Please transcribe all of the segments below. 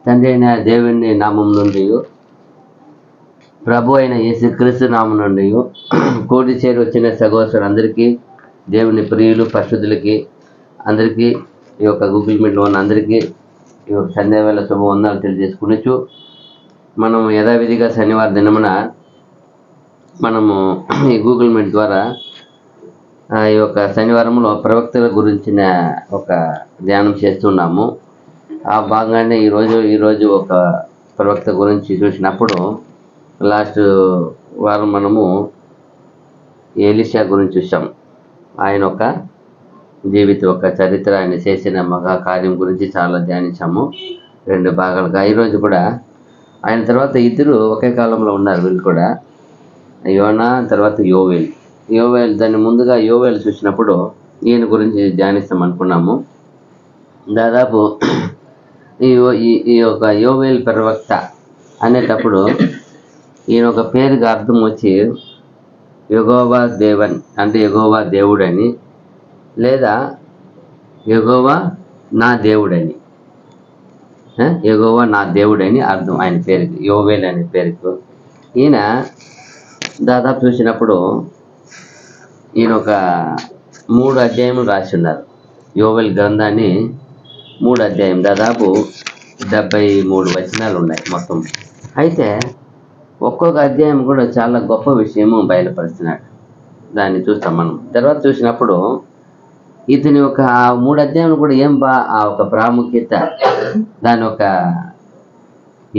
తండ్రి అయిన దేవుని నామం నుండి, ప్రభు అయిన యేసుక్రీస్తు నామం నుండి కూడి చేరి వచ్చిన సహోదరులందరికీ, దేవుని ప్రియులు పరిశుద్ధులకి అందరికీ, ఈ యొక్క గూగుల్ మీట్లో ఉన్న అందరికీ ఈ యొక్క సంధ్యావేళ శుభవందనాలు తెలియజేసుకునొచ్చు. మనము యథావిధిగా శనివారం దినమున మనము ఈ గూగుల్ మీట్ ద్వారా ఈ యొక్క శనివారంలో ప్రవక్తల గురించిన ఒక ధ్యానం చేస్తున్నాము. ఆ భాగంగానే ఈరోజు ఒక ప్రవక్త గురించి చూసినప్పుడు, లాస్ట్ వారం మనము ఎలీషా గురించి చూసాం. ఆయన ఒక జీవితం, ఒక చరిత్ర, ఆయన చేసిన మహా కార్యం గురించి చాలా ధ్యానించాము 2 భాగాలుగా. ఈరోజు కూడా ఆయన తర్వాత ఇద్దరు ఒకే కాలంలో ఉన్నారు. వీళ్ళు కూడా యోనా, తర్వాత యోవేల్. దాన్ని ముందుగా యోవేల్ చూసినప్పుడు ఈయన గురించి ధ్యానిస్తాం అనుకున్నాము. దాదాపు ఈ యొక్క యోవేల్ ప్రవక్త అనేటప్పుడు ఈయన ఒక పేరుకి అర్థం వచ్చి యెహోవా దేవన్, అంటే యెహోవా దేవుడని, లేదా యెహోవా నా దేవుడని, యెహోవా నా దేవుడని అర్థం ఆయన పేరుకి, యోవేల్ అనే పేరుకు. ఈయన దాదాపు చూసినప్పుడు ఈయన ఒక 3 అధ్యాయములు రాసి ఉన్నారు. యోవేల్ గ్రంథాన్ని 3 అధ్యాయం, దాదాపు 73 వచనాలు ఉన్నాయి మొత్తం. అయితే ఒక్కొక్క అధ్యాయం కూడా చాలా గొప్ప విషయము బయలుపరుస్తున్నాడు. దాన్ని చూస్తాం మనం. తర్వాత చూసినప్పుడు ఇతని ఒక 3 అధ్యాయులు కూడా ఆ ఒక ప్రాముఖ్యత, దాని ఒక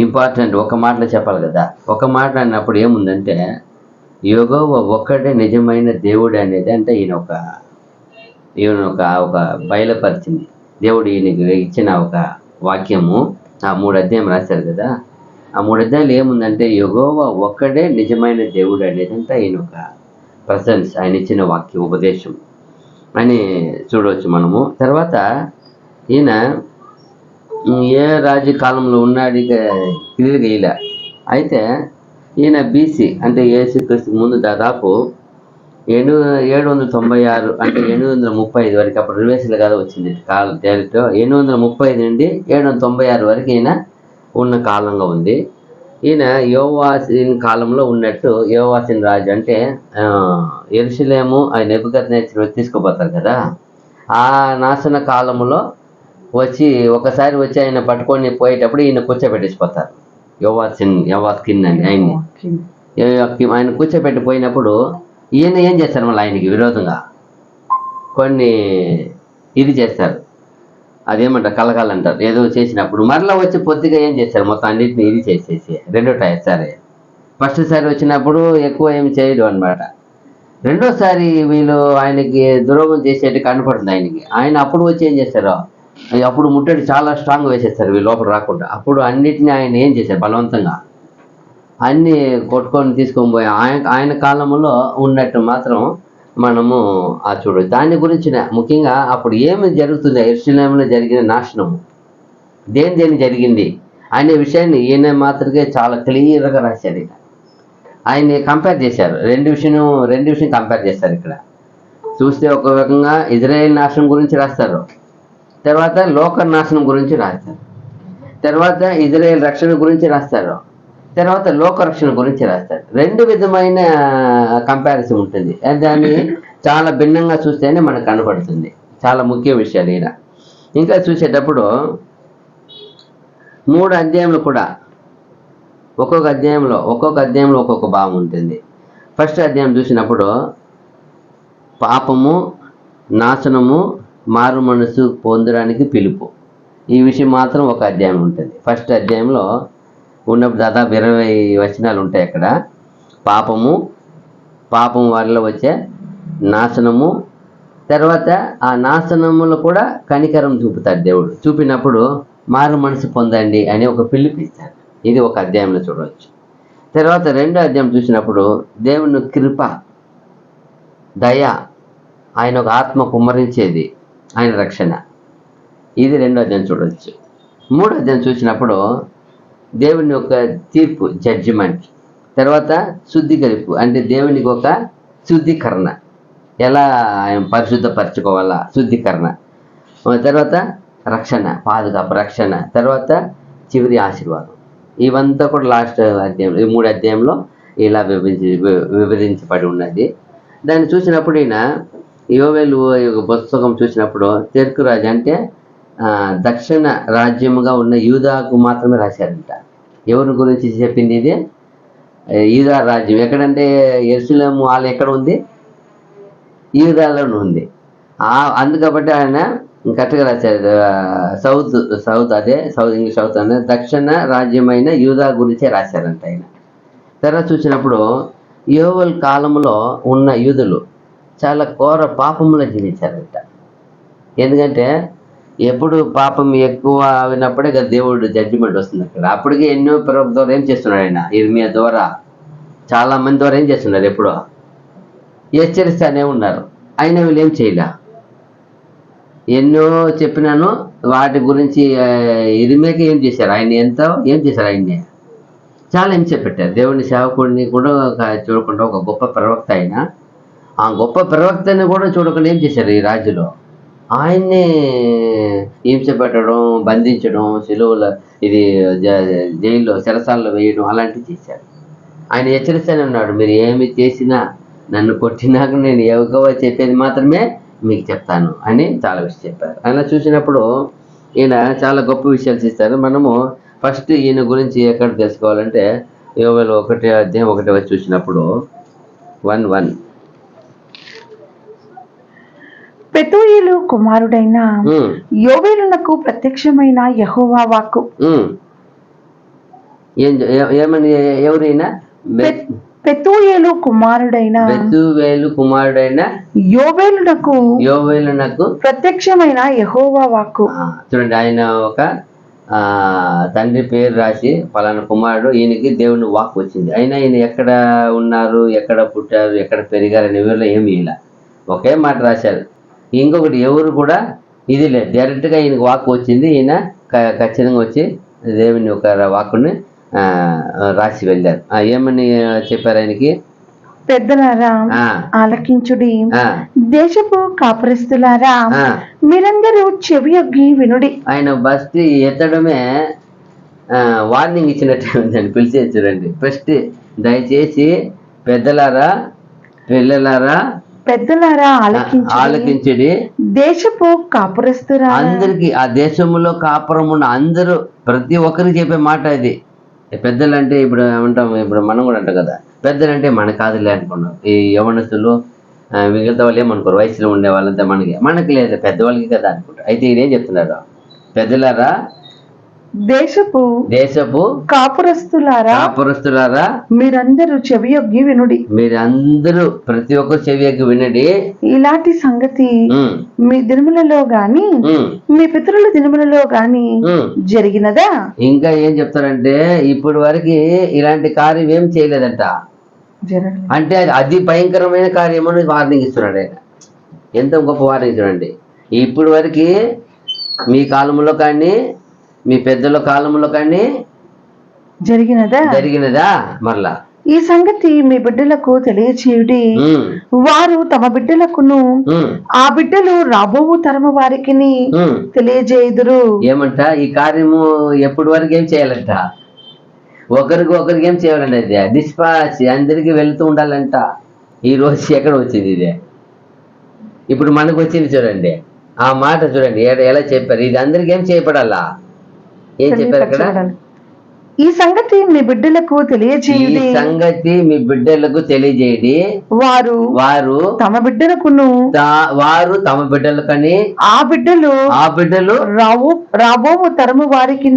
ఇంపార్టెంట్ ఒక మాటలో చెప్పాలి కదా. ఒక మాట అన్నప్పుడు ఏముందంటే, యెహోవా ఒక్కడే నిజమైన దేవుడు అనేది, అంటే ఈయన ఒక బయలుపరిచింది. దేవుడు ఈయనకి ఇచ్చిన ఒక వాక్యము. ఆ 3 అధ్యాయం రాశారు కదా. ఆ 3 అధ్యాయులు ఏముందంటే, యెహోవా ఒక్కడే నిజమైన దేవుడు అనేది, అంటే ఆయన ఒక ప్రజెన్స్, ఆయన ఇచ్చిన వాక్యం, ఉపదేశం అని చూడవచ్చు మనము. తర్వాత ఈయన ఏ రాజు కాలంలో ఉన్నాడు క్లియర్గా ఇలా. అయితే ఈయన బీసీ, అంటే యేసుక్రీస్తుకు ముందు దాదాపు 796, అంటే 835 వరకు, అప్పుడు రివేసులు కదా వచ్చింది కాలం తేలితో. 835 నుండి 796 వరకు ఈయన ఉన్న కాలంగా ఉంది. ఈయన యోవాసిన్ కాలంలో ఉన్నట్టు. యోవాసిన్ రాజు అంటే యెరూషలేము ఆయన నెబుకద్నెజరు తీసుకుపోతారు కదా. ఆ నాశన కాలంలో ఒకసారి వచ్చి ఆయన పట్టుకొని పోయేటప్పుడు ఈయన కూర్చోబెట్టేసిపోతారు. యోవాస్కిన్ అని ఆయన కూర్చోబెట్టి పోయినప్పుడు ఈయన ఏం చేస్తారు, మళ్ళీ ఆయనకి విరోధంగా కొన్ని ఇది చేస్తారు. అదేమంటారు, కలగాలు అంటారు. ఏదో చేసినప్పుడు మరలా వచ్చి పొద్దుగా ఏం చేస్తారు, మొత్తం అన్నింటిని ఇది చేసేసి సరే. ఫస్ట్ సారి వచ్చినప్పుడు ఎక్కువ ఏమి చేయడు అనమాట. రెండోసారి వీళ్ళు ఆయనకి ద్రోహం చేసేట్టు కనపడుతుంది ఆయనకి. ఆయన అప్పుడు వచ్చి ఏం చేస్తారు, అప్పుడు ముట్టడి చాలా స్ట్రాంగ్ వేసేస్తారు వీళ్ళు లోపల రాకుండా. అప్పుడు అన్నిటిని ఆయన ఏం చేశారు, బలవంతంగా అన్నీ కొట్టుకొని తీసుకొని పోయి ఆయన కాలంలో ఉన్నట్టు మాత్రం మనము చూడవచ్చు. దాని గురించి ముఖ్యంగా అప్పుడు ఏమి జరుగుతుంది, యెరూషలేములో జరిగిన నాశనము దేని జరిగింది అనే విషయాన్ని ఈయన మాత్రమే చాలా క్లియర్గా రాశారు. ఆయన్ని కంపేర్ చేశారు. రెండు విషయం కంపేర్ చేస్తారు. ఇక్కడ చూస్తే ఒక రకంగా ఇజ్రాయేల్ నాశనం గురించి రాస్తారు, తర్వాత లోక నాశనం గురించి రాస్తారు, తర్వాత ఇజ్రాయేల్ రక్షణ గురించి రాస్తారు, తర్వాత లోక రక్షణ గురించి రాస్తారు. 2 విధమైన కంపారిజన్ ఉంటుంది. దాన్ని చాలా భిన్నంగా చూస్తేనే మనకు కనపడుతుంది. చాలా ముఖ్య విషయాలు ఈయన. ఇంకా చూసేటప్పుడు 3 అధ్యాయంలో కూడా ఒక్కొక్క అధ్యాయంలో ఒక్కొక్క భావం ఉంటుంది. ఫస్ట్ అధ్యాయం చూసినప్పుడు పాపము, నాశనము, మారు మనసు పొందడానికి పిలుపు, ఈ విషయం మాత్రం ఒక అధ్యాయం ఉంటుంది. ఫస్ట్ అధ్యాయంలో ఉన్నప్పుడు దాదాపు 20 వచనాలు ఉంటాయి. అక్కడ పాపం వల్ల వచ్చే నాశనము, తర్వాత ఆ నాశనములో కూడా కనికరం చూపుతాడు దేవుడు. చూపినప్పుడు మారు మనసు పొందండి అని ఒక పిలుపిస్తాడు. ఇది ఒక అధ్యాయంలో చూడవచ్చు. తర్వాత రెండో అధ్యాయం చూసినప్పుడు దేవుని కృప, దయ, ఆయన ఒక ఆత్మ కుమ్మరించేది, ఆయన రక్షణ, ఇది రెండో అధ్యాయం చూడవచ్చు. మూడో అధ్యాయం చూసినప్పుడు దేవుని యొక్క తీర్పు, జడ్జిమెంట్, తర్వాత శుద్ధీకరింపు, అంటే దేవునికి ఒక శుద్ధీకరణ, ఎలా ఆయన పరిశుద్ధపరచుకోవాలా, శుద్ధీకరణ, తర్వాత రక్షణ, పాదుకాపు, రక్షణ, తర్వాత చివరి ఆశీర్వాదం. ఇవంతా కూడా లాస్ట్ అధ్యాయం, ఈ 3 అధ్యాయంలో ఇలా విభజించబడి ఉన్నది. దాన్ని చూసినప్పుడు ఈయన యోవేలు పుస్తకం చూసినప్పుడు తెరకు రాజు అంటే దక్షిణ రాజ్యముగా ఉన్న యూదాకు మాత్రమే రాశారంట. ఎవరి గురించి చెప్పింది ఇది? యూదా రాజ్యం. ఎక్కడంటే యెరూషలేము ఆలయం ఎక్కడ ఉంది? యూదాలోనే ఉంది. అందుకబట్టి ఆయన కరెక్ట్గా రాశారు. సౌత్ అదే ఇంగ్లీష్ సౌత్ అనే దక్షిణ రాజ్యమైన యూదా గురించే రాశారంట ఆయన. తర్వాత చూసినప్పుడు యోవేలు కాలంలో ఉన్న యూదులు చాలా ఘోర పాపంలో జీవించారంట. ఎందుకంటే ఎప్పుడు పాపం ఎక్కువ అయినప్పుడే కదా దేవుడు జడ్జిమెంట్ వస్తుంది అక్కడ. అప్పటికే ఎన్నో ప్రవక్తల ద్వారా ఏం చేస్తున్నాడు ఆయన? ఇర్మియా ద్వారా, చాలా మంది ద్వారా ఏం చేస్తున్నారు? ఎప్పుడో హెచ్చరిస్తానే ఉన్నారు. అయినా వీళ్ళు ఏం చేయలే. ఎన్నో చెప్పినాను వాటి గురించి. ఇర్మియాకి ఏం చేశారు? ఆయన ఏం చేశారు? ఆయన్ని చాలా హింస పెట్టారు. దేవుని సేవకుడిని కూడా చూడకుండా, ఒక గొప్ప ప్రవక్త అయిన ఆ గొప్ప ప్రవక్తని కూడా చూడకుండా ఏం చేశారు ఈ రాజులో? ఆయన్ని హింస పెట్టడం, బంధించడం, సెలవులు, ఇది జైల్లో చెరసాల్లో వేయడం, అలాంటివి చేశారు. ఆయన హెచ్చరిస్తూనే ఉన్నాడు, మీరు ఏమి చేసినా, నన్ను కొట్టినాక నేను ఎవరికో చెప్పేది మాత్రమే మీకు చెప్తాను అని చాలా విషయం చెప్పారు. అలా చూసినప్పుడు ఈయన చాలా గొప్ప విషయాలు చేస్తారు. మనము ఫస్ట్ ఈయన గురించి ఎక్కడ తెలుసుకోవాలంటే యోవేలు 1 అధ్యాయం 1 చూసినప్పుడు 1:1 పెతూయేలు కుమారుడైన యోవేలునకు ప్రత్యక్షమైన యెహోవా వాక్కు. ఏమని? ఎవరైనా? పెతూయేలు కుమారుడైన యోవేలునకు ప్రత్యక్షమైన యెహోవా వాక్కు. చూడండి, ఆయన ఒక తండ్రి పేరు రాసి పలానా కుమారుడు, ఈయనకి దేవుని వాక్ వచ్చింది. అయినా ఈయన ఎక్కడ ఉన్నారు, ఎక్కడ పుట్టారు, ఎక్కడ పెరిగారు అనే వివరంలో ఏమి ఇలా ఒకే మాట రాశారు. ఇంకొకటి ఎవరు కూడా ఇది లేదు, డైరెక్ట్గా ఈయనకి వాక్ వచ్చింది. ఈయన ఖచ్చితంగా వచ్చి దేవుని ఒక వాక్కుని రాసి వెళ్ళారు. ఏమని చెప్పారు ఆయనకి? పెద్దలారా ఆలకించుడి, దేశపు కాపురస్తులారా మీరందరూ చెవియొగ్గి వినుడి. ఆయన బస్తి ఎత్తడమే వార్నింగ్ ఇచ్చినట్టు ఉందండి. పిలిచే చూడండి, ఫస్ట్ దయచేసి పెద్దలారా, పెద్దలారా ఆలకించుడి, దేశపు కాపురస్తులారా. అందరికి, ఆ దేశంలో కాపురం ఉన్న అందరూ, ప్రతి ఒక్కరికి చెప్పే మాట ఇది. పెద్దలు అంటే ఇప్పుడు ఉంటాం, ఇప్పుడు మనం కూడా అంటాం కదా, పెద్దలు అంటే మన కాదులే అనుకున్నాం. ఈ యవనస్తులు మిగతా వాళ్ళు ఏమనుకోరు, వయసులో ఉండే వాళ్ళంతా మనకి లేదు, పెద్దవాళ్ళకి కదా అనుకుంటారు. అయితే ఈయనేం చెప్తున్నారు? పెద్దలారా, దేశపు కాపురస్తులారా మీరందరూ చెవియొగ్గి వినుడి. మీరందరూ ప్రతి ఒక్కరు చెవియొగ్గి వినండి. ఇలాంటి సంగతి మీ దినములలో గాని, మీ పితరుల దినములలో గాని జరిగినదా? ఇంకా ఏం చెప్తారంటే, ఇప్పుడు వరకు ఇలాంటి కార్యం ఏం చేయలేదంట. అంటే అది భయంకరమైన కార్యమని వార్నింగ్ ఇస్తున్నాడు ఆయన. ఎంత గొప్ప వార్నింగ్ చూడండి. ఇప్పుడు వరకు మీ కాలంలో కానీ, మీ పెద్దల కాలంలో కానీ జరిగినదా? మరలా ఈ సంగతి మీ బిడ్డలకు తెలియచేయుడి. వారు తమ బిడ్డలకును, ఆ బిడ్డలు రాబోవు తరము వారికి తెలియజేయుదురు. ఏమంట? ఈ కార్యము ఎప్పటి వరకు ఏం చేయాలంట? ఒకరికి ఏం చేయాలంట? ఇది డిస్పాచ్, అందరికి వెళుతూ ఉండాలంట. ఈ రోజు ఎక్కడ వచ్చింది ఇదే? ఇప్పుడు మనకు వచ్చింది చూడండి. ఆ మాట చూడండి ఎలా చెప్పారు. ఇది అందరికి ఏం చేయబడాలా? ఏం చెప్పారు అక్కడ? ఈ సంగతి మీ బిడ్డలకు తెలియజేయండి. వారు తమ బిడ్డలకని, ఆ బిడ్డలు రాబోవు తరము వారికి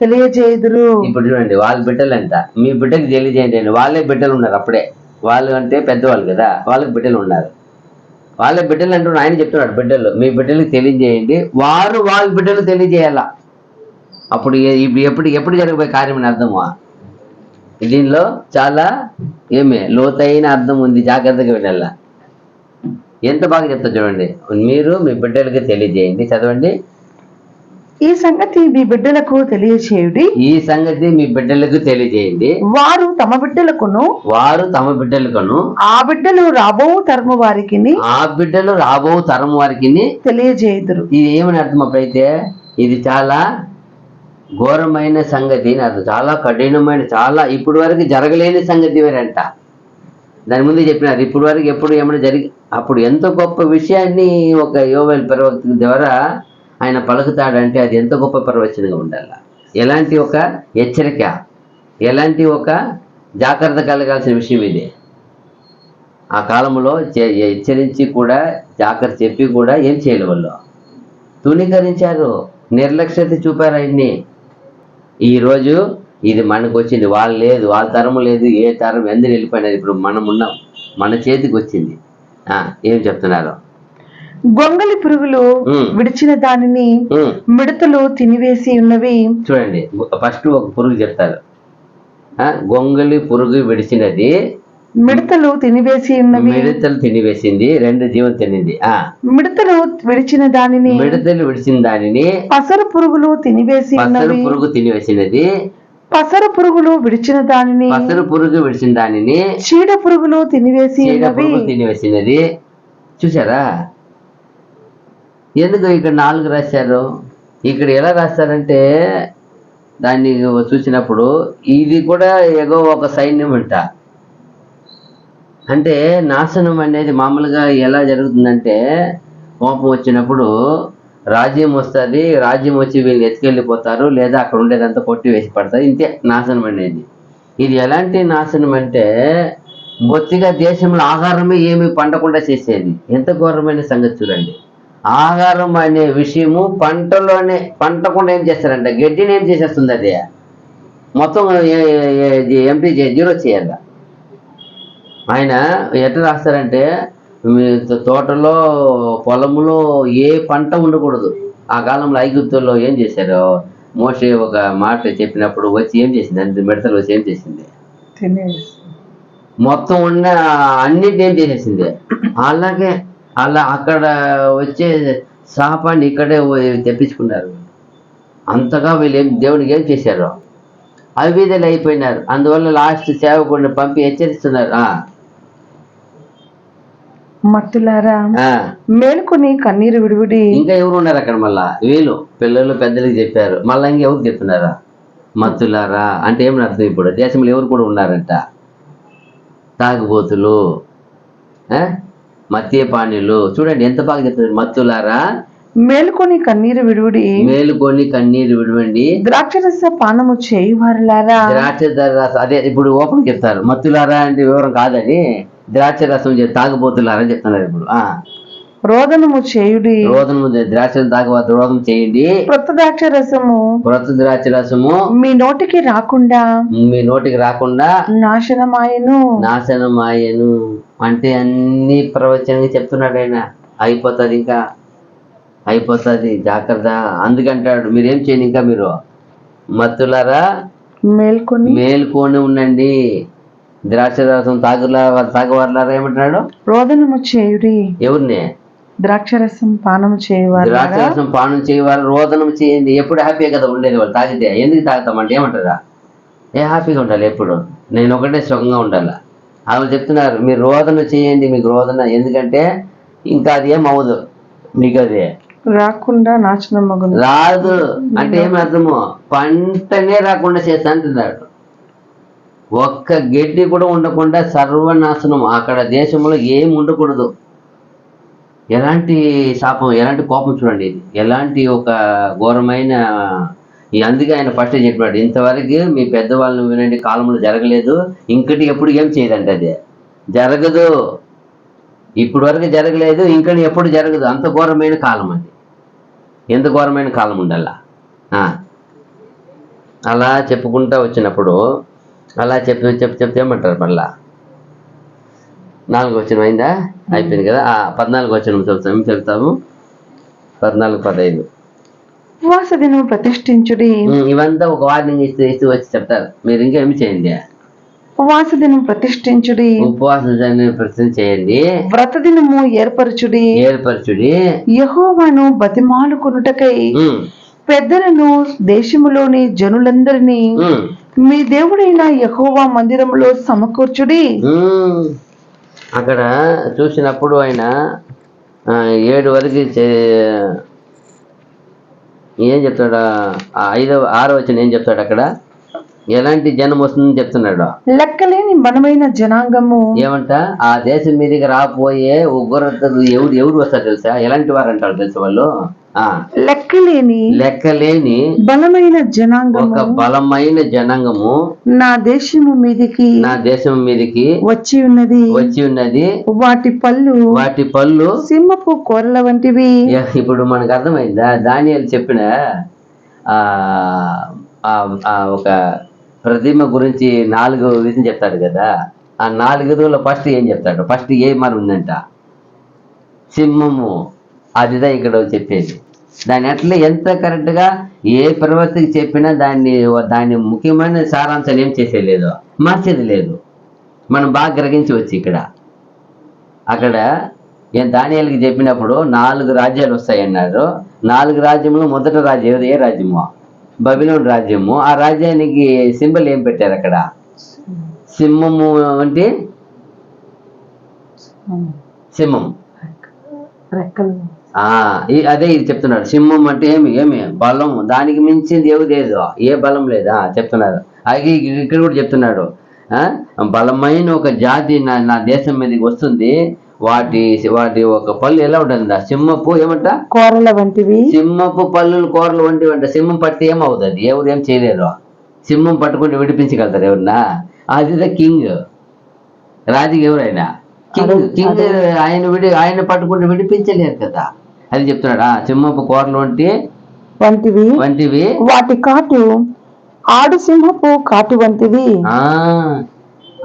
తెలియజేయుదురు. ఇప్పుడు చూడండి, వాళ్ళ బిడ్డలంట, మీ బిడ్డకి తెలియజేయండి. వాళ్ళే బిడ్డలు ఉన్నారు అప్పుడే. వాళ్ళు అంటే పెద్దవాళ్ళు కదా, వాళ్ళకి బిడ్డలు ఉన్నారు. వాళ్ళ బిడ్డలు అంటూ ఆయన చెప్తున్నాడు, బిడ్డలు మీ బిడ్డలకు తెలియజేయండి, వారు వాళ్ళ బిడ్డలు తెలియజేయాల. అప్పుడు ఎప్పుడు ఎప్పుడు జరగబోయే కార్యం అని అర్థమా? దీనిలో చాలా లోతైన అర్థం ఉంది, జాగ్రత్తగా వినాల. ఎంత బాగా చెప్తా చూడండి. మీరు మీ బిడ్డలకి తెలియజేయండి, చదవండి. ఈ సంగతి మీ బిడ్డలకు తెలియచేయుడి. ఈ సంగతి మీ బిడ్డలకు తెలియజేయండి. వారు తమ బిడ్డలకును ఆ బిడ్డలు రాబో తరము వారికి తెలియజేయుదురు. ఇది ఏమని అర్థం? అప్పుడైతే ఇది చాలా ఘోరమైన సంగతి అని అర్థం, చాలా కఠినమైన, చాలా ఇప్పుడు వరకు జరగలేని సంగతి వేరంట. దాని ముందే చెప్పినారు, ఇప్పుడు వరకు ఎప్పుడు ఏమైనా జరిగి, అప్పుడు ఎంత గొప్ప విషయాన్ని ఒక యోవేలు ప్రవక్త ద్వారా ఆయన పలుకుతాడంటే అది ఎంత గొప్ప ప్రవచనంగా ఉండాల. ఎలాంటి ఒక హెచ్చరిక, ఎలాంటి ఒక జాగ్రత్త కలగాల్సిన విషయం ఇది. ఆ కాలంలో హెచ్చరించి కూడా, జాగ్రత్త చెప్పి కూడా ఏం చేయలే, వాళ్ళు తృణీకరించారు, నిర్లక్ష్యత చూపారు ఆయన్ని. ఈరోజు ఇది మనకు వచ్చింది, వాళ్ళు లేదు, వాళ్ళ తరము లేదు, ఏ తరం ఎందుకు వెళ్ళిపోయినారు, ఇప్పుడు మనం ఉన్నాం, మన చేతికి వచ్చింది. ఏం చెప్తున్నారు? గొంగలి పురుగులు విడిచిన దానిని మిడతలు తినివేసి ఉన్నవి. చూడండి, ఫస్ట్ ఒక పురుగు చెప్తారు, గొంగలి పురుగు విడిచినది, మిడతలు తినివేసి ఉన్నవి. మిడతలు తినివేసింది, రెండు జీవం తినింది. మిడతలు విడిచిన దానిని పసరు పురుగులు తినివేసి ఉన్నవి. పురుగు తినివేసినది, పసరు పురుగులు విడిచిన దానిని చీడ పురుగులు తినివేసినది. చూసారా? ఎందుకు ఇక్కడ 4 రాశారు? ఇక్కడ ఎలా రాస్తారంటే, దాన్ని చూసినప్పుడు ఇది కూడా ఏదో ఒక సైన్యం అంట. అంటే నాశనం అనేది మామూలుగా ఎలా జరుగుతుందంటే, కోపం వచ్చినప్పుడు రాజ్యం వస్తుంది, రాజ్యం వచ్చి వీళ్ళు ఎత్తుకెళ్ళిపోతారు, లేదా అక్కడ ఉండేదంతా కొట్టి వేసి పడతారు, ఇంతే నాశనం అనేది. ఇది ఎలాంటి నాశనం అంటే, బొత్తిగా దేశంలో ఆహారమే ఏమి పండకుండా చేసేది. ఎంత ఘోరమైన సంగతి చూడండి. ఆహారం అనే విషయము పంటలోనే పంటకుండా ఏం చేస్తారంట, గడ్డిని ఏం చేసేస్తుంది, అది మొత్తం ఎంటీ జీరో చేయాల. ఆయన ఎట్లా రాస్తారంటే, మీ తోటలో పొలంలో ఏ పంట ఉండకూడదు. ఆ కాలంలో ఐగుప్తుల్లో ఏం చేశారు, మోషే ఒక మాట చెప్పినప్పుడు వచ్చి ఏం చేసింది, అంత మిడతలు వచ్చి ఏం చేసింది, మొత్తం ఉన్న అన్నిటిని ఏం చేసేసింది. అలాగే అలా అక్కడ వచ్చే శాపాన్ని ఇక్కడే తెప్పించుకున్నారు. అంతగా వీళ్ళు దేవునికి ఏం చేశారు, అవిధేయులు అయిపోయినారు. అందువల్ల లాస్ట్ సేవకుడిని పంపి హెచ్చరిస్తున్నారు, మత్తులారా మేలుకొని కన్నీరు విడివిడి. ఇంకా ఎవరు ఉన్నారు అక్కడ? మళ్ళా వీళ్ళు పిల్లలు పెద్దలకి చెప్పారు, మళ్ళా ఇంకెవరు చెప్తున్నారా? మత్తులారా అంటే ఏమని అర్థం? ఇప్పుడు దేశంలో ఎవరు కూడా ఉన్నారంట, తాగుబోతులు, మద్యపానీలు. చూడండి ఎంత బాగా చెప్తున్నారు, మత్తులారా మేలుకొని కన్నీరు విడవండి, ద్రాక్షరస పానము చేయువారులారా. ద్రాక్షరస అదే ఇప్పుడు ఓపెన్ చెప్తారు, మత్తులారా అంటే వివరం కాదని, ద్రాక్షరసం తాగుబోతులారా చెప్తున్నారు. ఇప్పుడు రోదనము చేయుడి, ద్రాక్ష తాగబోతు రోదనం చేయండి, క్రొత్త ద్రాక్ష రసము మీ నోటికి రాకుండా నాశనమాయను అంటే అన్ని ప్రవచనంగా చెప్తున్నాడు ఆయన. అయిపోతుంది జాగ్రత్త. అందుకంటాడు మీరేం చేయండి, ఇంకా మీరు మత్తులారా మేల్కొని ఉండండి, ద్రాక్షరసం తాగవారులారా ఏమంటున్నాడు, రోదనము చేయుడి. ఎవరిని? ద్రాక్షరసం పానం చేయవారు రోదనం చేయండి. ఎప్పుడు హ్యాపీగా కదా ఉండేది వాళ్ళు తాగితే. ఎందుకు తాగుతామంటే ఏమంటారా, హ్యాపీగా ఉండాలి, ఎప్పుడు నేను ఒకటే సుఖంగా ఉండాలి. వాళ్ళు చెప్తున్నారు మీరు రోదన చేయండి, మీకు రోదన, ఎందుకంటే ఇంకా అది ఏం అవ్వదు, మీకు అది రాకుండా నాశనం రాదు. అంటే ఏమి అర్థము, పంటనే రాకుండా చేస్తా అంటున్నాడు. ఒక్క గడ్డి కూడా ఉండకుండా సర్వనాశనం. అక్కడ దేశంలో ఏమి ఉండకూడదు. ఎలాంటి శాపం, ఎలాంటి కోపం చూడండి, ఇది ఎలాంటి ఒక ఘోరమైన. అందుకే ఆయన ఫస్ట్ చెప్పాడు, ఇంతవరకు మీ పెద్దవాళ్ళని వినండి, కాలంలో జరగలేదు, ఇంకటి ఎప్పుడు ఏం చేయదండి, అది జరగదు, ఇప్పుడు వరకు జరగలేదు, ఇంకటి ఎప్పుడు జరగదు. అంత ఘోరమైన కాలం అది. ఎంత ఘోరమైన కాలం ఉండాల. అలా చెప్పుకుంటా వచ్చినప్పుడు అలా చెప్తే ఏమంటారు, మళ్ళా 4వ వచనం అయిందా? అయిపోయింది కదా. 14వ వచనం చెప్తాము. 14-15 ఉపవాస దినం ప్రతిష్ఠించుడి. ఇవంతా ఒక వార్నింగ్ ఇస్తూ వచ్చి చెప్తారు, మీరు ఇంకా ఏమి చేయండి, ఉపవాస దినం ప్రతిష్ఠించుడి, ఉపవాసాన్ని ప్రతిష్ఠ చేయండి, వ్రత దినము ఏర్పరచుడి, యెహోవాను బతిమాలుకొనుటకై పెద్దలను దేశములోని జనులందరినీ మీ దేవుడైన యెహోవా మందిరములో సమకూర్చుడి. అక్కడ చూసినప్పుడు ఆయన 7 వరకు ఏం చెప్తాడు, 6వ వచనం ఏం చెప్తాడు, అక్కడ ఎలాంటి జనం వస్తుందని చెప్తున్నాడు. లెక్కలేని బలమైన జనాంగము. ఏమంట, ఆ దేశం మీదకి రాబోయే ఉగ్రతలు ఎవరు వస్తారు తెలుసా? ఎలాంటి వారు అంటారు తెలుసా? వాళ్ళు లెక్కలేని బలమైన జనాంగము, ఒక బలమైన జనాంగము నా దేశము మీదికి వచ్చి ఉన్నది. వాటి పళ్ళు సింహపు కూరల వంటివి. ఇప్పుడు మనకు అర్థమైందా? దానియేలు చెప్పిన ఒక ప్రతిమ గురించి 4 విధం చెప్తాడు కదా. ఆ 4 ఫస్ట్ ఏం చెప్తాడు? ఫస్ట్ ఏ మరి ఉందంట, సింహము. అదిదా ఇక్కడ చెప్పేది. దాన్ని అట్లా ఎంత కరెక్ట్గా ఏ ప్రవక్తకి చెప్పినా దాన్ని ముఖ్యమైన సారాంశాలు ఏం చేసేది, మార్చేది లేదు. మనం బాగా గ్రహించవచ్చు. అక్కడ దానియేలుకి చెప్పినప్పుడు 4 రాజ్యాలు వస్తాయన్నారు. 4 రాజ్యంలో మొదటి రాజ్యం ఏ రాజ్యము? బబిలోను రాజ్యము. ఆ రాజ్యానికి సింబల్ ఏం పెట్టారు అక్కడ? సింహము. అంటే సింహం, అదే ఇది చెప్తున్నాడు. సింహం అంటే ఏమి బలం, దానికి మించింది ఏదో, ఏ బలం లేదా చెప్తున్నారు. అది ఇక్కడ కూడా చెప్తున్నాడు, బలమైన ఒక జాతి నా దేశం మీదకి వస్తుంది. వాటి ఒక పళ్ళు ఎలా ఉంటుంది? సింహపు ఏమంట కూరల వంటివి. సింహపు పళ్ళు కూరలు వంటివి అంట. సింహం పట్టి ఏమవుతుంది? ఎవరు ఏం చేయలేరు. సింహం పట్టుకుంటే విడిపించగలుగుతారు ఎవరన్నా? అది కింగ్, రాజుకి ఎవరైనా కింగ్ ఆయన పట్టుకుంటే విడిపించలేరు కదా. అది చెప్తున్నాడు. సింహపు కూరలు వంటివి, వాటి కాటు ఆడు సింహపు కాటు వంటివి.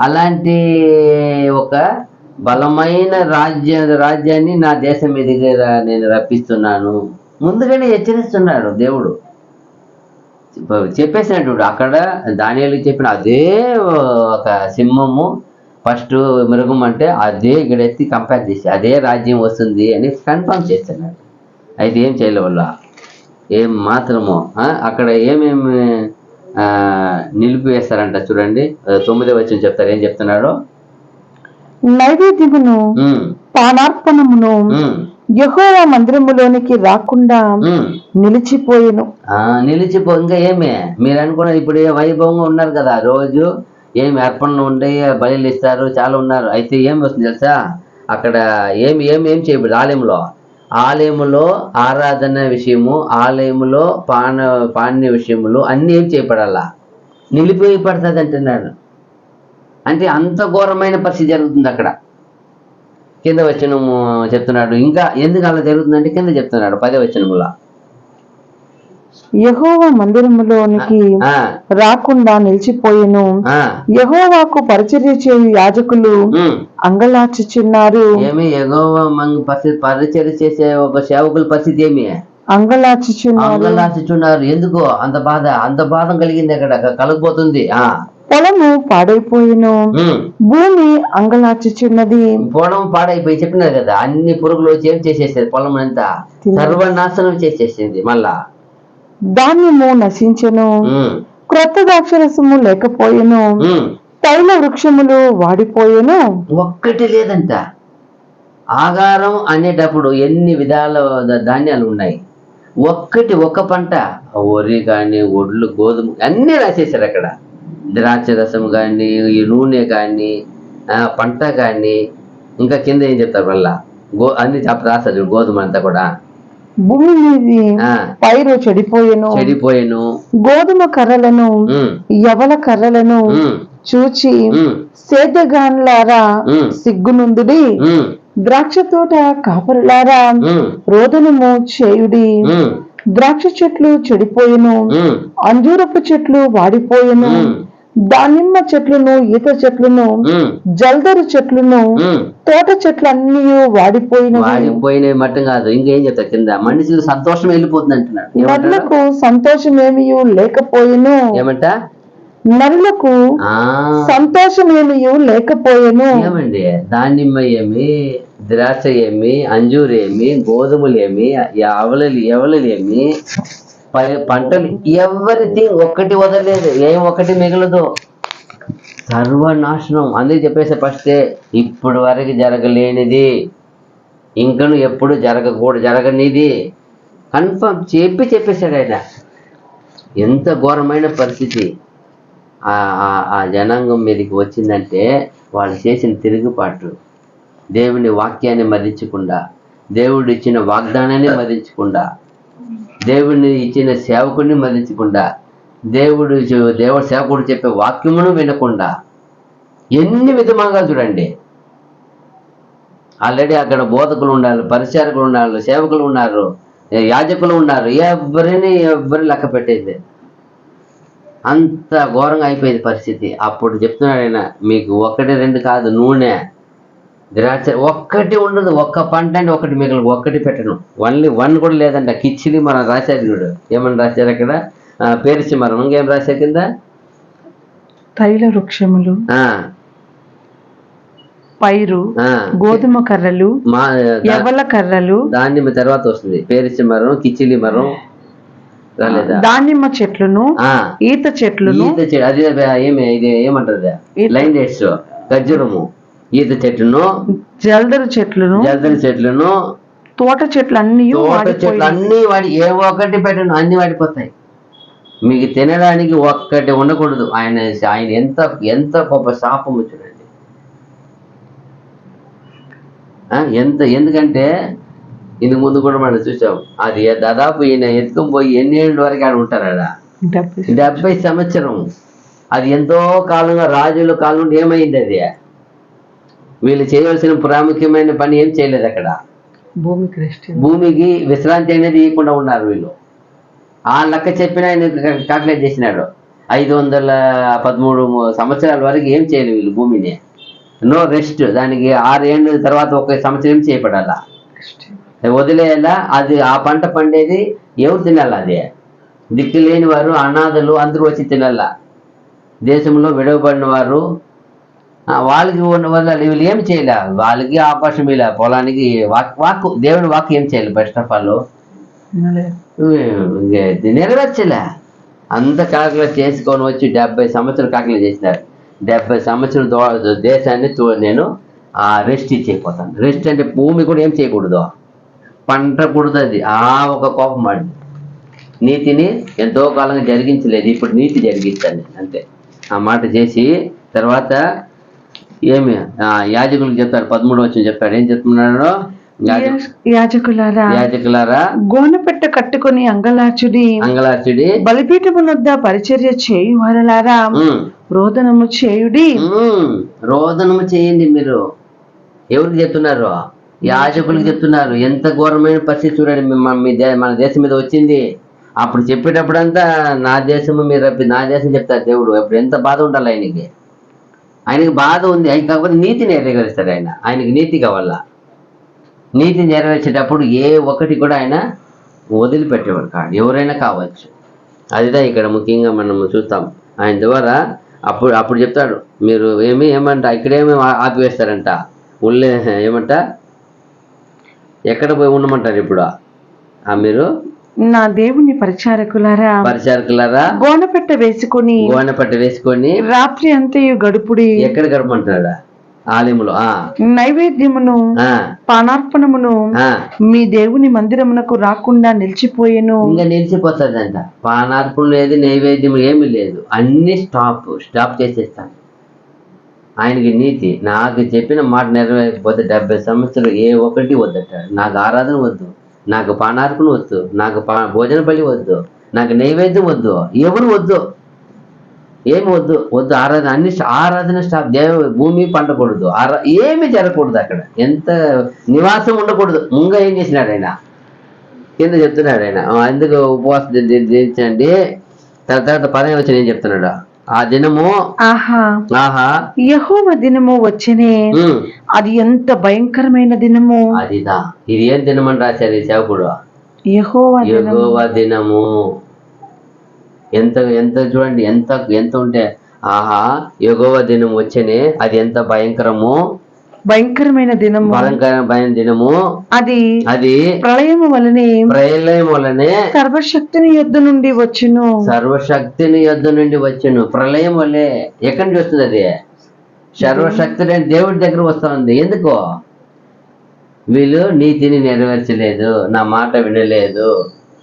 అలాంటి ఒక బలమైన రాజ్యాన్ని నా దేశం మీదకి నేను రప్పిస్తున్నాను. ముందుగానే హెచ్చరిస్తున్నాడు దేవుడు, చెప్పేసినట్టు. అక్కడ దానియేలుకి చెప్పిన అదే ఒక సింహము, ఫస్ట్ మృగం అంటే అదే ఇక్కడ ఎత్తి కంపేర్ చేసి అదే రాజ్యం వస్తుంది అని కన్ఫర్మ్ చేస్తున్నాడు. అయితే ఏం చేయలే వల్ల ఏం మాత్రమో అక్కడ ఏమేమి నిలిపివేస్తారంట చూడండి. 9వ వచనం చెప్తారు, ఏం చెప్తున్నాడో. నైవేద్యమును పానార్పణమును యెహోవా మందిరములోనికి రాకుండా నిలిచిపోయేను. ఇంకా ఏమే మీరు అనుకున్నారు. ఇప్పుడు వైభవంగా ఉన్నారు కదా, రోజు ఏమి అర్పణలు ఉంటాయి, బలిలు ఇస్తారు, చాలా ఉన్నారు. అయితే ఏం వస్తుంది తెలుసా? అక్కడ ఏం చేయబడి ఆలయములో ఆరాధన విషయము, ఆలయములో పాణ్య విషయములు అన్నీ ఏం చేయబడాలా? నిలిపోయి పడుతుంది అంటున్నాడు. అంటే అంత ఘోరమైన పరిస్థితి జరుగుతుంది అక్కడ. కింద వచనము చెప్తున్నాడు. ఇంకా ఎందుకు అలా జరుగుతుందంటే కింద చెప్తున్నాడు 10వ వచనములో, యెహోవా మందిరములోనికి రాకుండా నిలిచిపోయేను. యెహోవాకు పరిచర్య చేయు యాజకులు అంగలార్చుచున్నారు. ఏమి యెహోవా పరిచర్య చేసే ఒక సేవకుల పరిస్థితి ఏమి? అంగలార్చుచున్నారు. ఎందుకో అంత బాధ కలిగింది అక్కడ, కలగబోతుంది. పొలము పాడైపోయిను, భూమి అంగలార్చుచున్నది. పొలం పాడైపోయి చెప్పినారు కదా, అన్ని పురుగులు వచ్చి ఏం చేసేసేది? పొలం అంతా సర్వనాశనం చేసేసింది. మళ్ళా ధాన్యము నశించెను, క్రొత్త ద్రాక్షరసము లేకపోయెను, తైల వృక్షములు వాడిపోయెను. ఒక్కటి లేదంట. ఆహారం అనేటప్పుడు ఎన్ని విధాల ధాన్యాలు ఉన్నాయి, ఒక పంట, వరి కానీ, ఒడ్లు, గోధుమ అన్నీ రాసేసారు అక్కడ. ద్రాక్ష రసం కానీ, ఈ నూనె కానీ, పంట కానీ, ఇంకా కింద ఏం చెప్తారు మళ్ళా అన్ని రాస్తారు. గోధుమ అంతా కూడా భూమి మీద పైరు చెడిపోయెను, గోధుమ కర్రలను యవల కర్రలను చూచి సేద్యగానులారా సిగ్గునుందుడి, ద్రాక్ష తోట కాపరులారా రోదనము చేయుడి. ద్రాక్ష చెట్లు చెడిపోయెను, అంజూరపు చెట్లు వాడిపోయెను, దానిమ్మ చెట్లును, ఈత చెట్లును, జల్దరు చెట్లును, తోట చెట్లు అన్ని వాడిపోయినవి మట్టం కాదు. ఇంకేం చెప్తా కింద మనుషులు సంతోషం వెళ్ళిపోతుంది అంటున్నాడు. నరులకు సంతోషం ఏమీ లేకపోయేను. ఏమంట? నరులకు సంతోషం ఏమీ లేకపోయేను. ఏమండి? దానిమ్మ ఏమి, ద్రాక్ష ఏమి, అంజూరు ఏమి, గోధుమలు ఏమి, ఎవలేమి, పంటలు ఎవరిది ఒక్కటి వదలలేదు. ఏం ఒక్కటి మిగలదు, సర్వనాశనం. అందుకే చెప్పేసి ఫస్టే ఇప్పుడు వరకు జరగలేనిది, ఇంకను ఎప్పుడు జరగనిది కన్ఫర్మ్ చెప్పేశాడు ఆయన. ఎంత ఘోరమైన పరిస్థితి ఆ జనాంగం మీదకి వచ్చిందంటే, వాళ్ళు చేసిన తిరుగుబాటు, దేవుని వాక్యాన్ని మరించకుండా, దేవుడు ఇచ్చిన వాగ్దానాన్ని మరించకుండా, దేవుడిని ఇచ్చిన సేవకుడిని మరించకుండా, దేవుడు సేవకుడు చెప్పే వాక్యమును వినకుండా, ఎన్ని విధముగా చూడండి. ఆల్రెడీ అక్కడ బోధకులు ఉన్నారు, పరిచారకులు ఉన్నారు, సేవకులు ఉన్నారు, యాజకులు ఉన్నారు. ఎవరిని లెక్క పెట్టేది. అంత ఘోరంగా అయిపోయింది పరిస్థితి. అప్పుడు చెప్తున్నాడు ఆయన, మీకు 1, 2 కాదు, నూనె, ద్రాక్ష ఒక్కటి ఉండదు. ఒక్క పంట అంటే ఒకటి మిగలదు, ఒక్కటి పెట్టను. ఓన్లీ 1 కూడా లేదంట. కిచ్చిడి మనం రాశారు చూడు. ఏమని రాశారు అక్కడ? పేరిచి మరం. ఇంకేం రాశారు కింద? తైల వృక్షములు, పైరు, గోధుమ కర్రలు, ఎవల కర్రలు. దానిమ్మ తర్వాత వస్తుంది పేరిచి మరం, కిచిలి మరం రాలేదా? దానిమ్మ చెట్లును, ఈత చెట్లును, అది ఇది ఏమంటారు? లైన్ డేట్స్, ఖర్జూరము, ఈత చెట్లును, జల్దరు చెట్లును, తోట చెట్లు అన్ని వాడి ఏ ఒక్కటి పెట్టను, అన్ని వాడిపోతాయి. మీకు తినడానికి ఒక్కటి ఉండకూడదు. ఆయన ఎంత గొప్ప శాపము చూడండి. ఎందుకంటే ఇందుకు ముందు కూడా మనం చూసాం. అది దాదాపు ఈయన ఎత్తుకొని పోయి ఎన్ని ఏళ్ళ వరకు ఆడ ఉంటారా? 70 సంవత్సరం. అది ఎంతో కాలంగా రాజుల కాలం నుండి ఏమైంది? అది వీళ్ళు చేయవలసిన ప్రాముఖ్యమైన పని ఏం చేయలేదు. అక్కడ భూమికి విశ్రాంతి అనేది ఇవ్వకుండా ఉన్నారు వీళ్ళు. ఆ లెక్క చెప్పిన ఆయన కాల్కులేట్ చేసినాడు. 513 సంవత్సరాల వరకు ఏం చేయలేదు వీళ్ళు భూమిని. No rest. దానికి 6 ఏళ్ళ తర్వాత 1 సంవత్సరం ఏం చేయబడాలా? వదిలేయాలా? అది ఆ పంట పండేది ఎవరు తినాలా? అదే దిక్కు లేని వారు, అనాథలు అందరూ వచ్చి తినాలా. దేశంలో విడవబడిన వారు వాళ్ళకి వల్ల వీళ్ళు ఏం చేయలే. వాళ్ళకి అవకాశం ఇలా పొలానికి దేవుడి వాక్ ఏం చేయాలి? ఫస్ట్ ఆఫ్ ఆల్ నెరవేర్చలే. అంత కాకులు చేసుకొని వచ్చి 70 సంవత్సరాలు కాకులు చేసినారు. 70 సంవత్సరాల దేశాన్ని నేను రెస్ట్ ఇచ్చేయిపోతాను. రెస్ట్ అంటే భూమి కూడా ఏం చేయకూడదు, పంట కూడదు. ఒక కోపం ఆడి నీతిని ఎంతో కాలంగా జరిగించలేదు, ఇప్పుడు నీతి జరిగించండి అంతే. ఆ మాట చేసి తర్వాత ఏమి యాజకులకు చెప్తాడు. 13వ వచనం చెప్తాడు. ఏం చెప్తున్నాడు? యాజకులారా గోనెపెట్ట కట్టుకుని అంగలార్చుడి, బలిపీఠమునొద్ద పరిచర్య చేయు వారలారా రోదనము చేయుడి. రోదనము చేయండి. మీరు ఎవరికి చెప్తున్నారు? యాజకులకు చెప్తున్నారు. ఎంత ఘోరమైన పరిస్థితి చూడండి. మన దేశం మీద వచ్చింది. అప్పుడు చెప్పేటప్పుడంతా నా దేశము మీరు నా దేశం చెప్తారు దేవుడు. అప్పుడు ఎంత బాధ ఉండాలి ఆయనకి బాధ ఉంది. కాకపోతే నీతి నెరవేరుస్తాడు ఆయన. ఆయనకి నీతి కావాలా. నీతి నెరవేర్చేటప్పుడు ఏ ఒక్కటి కూడా ఆయన వదిలిపెట్టేవాడు కాదు. ఎవరైనా కావచ్చు. అదిదా ఇక్కడ ముఖ్యంగా మనం చూస్తాం. ఆయన ద్వారా అప్పుడు చెప్తాడు, మీరు ఏమంట ఇక్కడేమి ఆపివేస్తారంట. ఉల్లే ఏమంట ఎక్కడ పోయి ఉండమంటారు ఇప్పుడు? మీరు నా దేవుని పరిచారకులారా గోనపెట్ట వేసుకొని రాత్రి అంతయు గడుపుడి. ఎక్కడ గడపమంటాడా? ఆలయములో నైవేద్యమును పానార్పణమును మీ దేవుని మందిరమునకు రాకుండా నిలిచిపోయేను. ఇంకా నిలిచిపోతుందంట. పానార్పణ లేదు, నైవేద్యం ఏమి లేదు, అన్ని స్టాప్ చేసేస్తాను. ఆయనకి నీతి. నాకు చెప్పిన మాట నెరవేరకపోతే 70 సంవత్సరాలు ఏ ఒక్కటి వద్దట. నాకు ఆరాధన వద్దు, నాకు పానార్పణ వద్దు, నాకు భోజన బలి వద్దు, నాకు నైవేద్యం వద్దు, ఎవరు వద్దు, ఏమి వద్దు. ఆరాధన స్టాప్. భూమి పండకూడదు, ఏమి జరగకూడదు. అక్కడ ఎంత నివాసం ఉండకూడదు. ముంగా ఏం చేసినాడు ఆయన? కింద చెప్తున్నాడు ఆయన, ఎందుకు ఉపవాసం దించండి. తర్వాత 15వ వచనం ఏం చెప్తున్నాడు? ఆ దినము ఆహా ఆహా యెహోవా దినము వచ్చెనే, ఉమ్, అది ఎంత భయంకరమైన దినము. అదిదా. ఇది ఏం దినమని రాశారు ఈ సేవకుడు? యెహోవా దినము. యెహోవా దినము. ఎంత ఎంత చూడండి, ఎంత ఎంత ఉంటే ఆహా యెహోవా దినం వచ్చేనే, అది ఎంత భయంకరము, భయంకరమైన దినము. భయంకరమైన దినము. అది అది ప్రళయము వలనే ప్రళయం వలనే సర్వశక్తిని యొద్ద నుండి వచ్చును. సర్వశక్తిని యొద్ద నుండి వచ్చును. ప్రళయం వల్లే ఎక్కడి నుంచి వస్తుంది అది? సర్వశక్తి దేవుడి దగ్గర వస్తా ఉంది. ఎందుకో? వీళ్ళు నీతిని నెరవేర్చలేదు, నా మాట వినలేదు,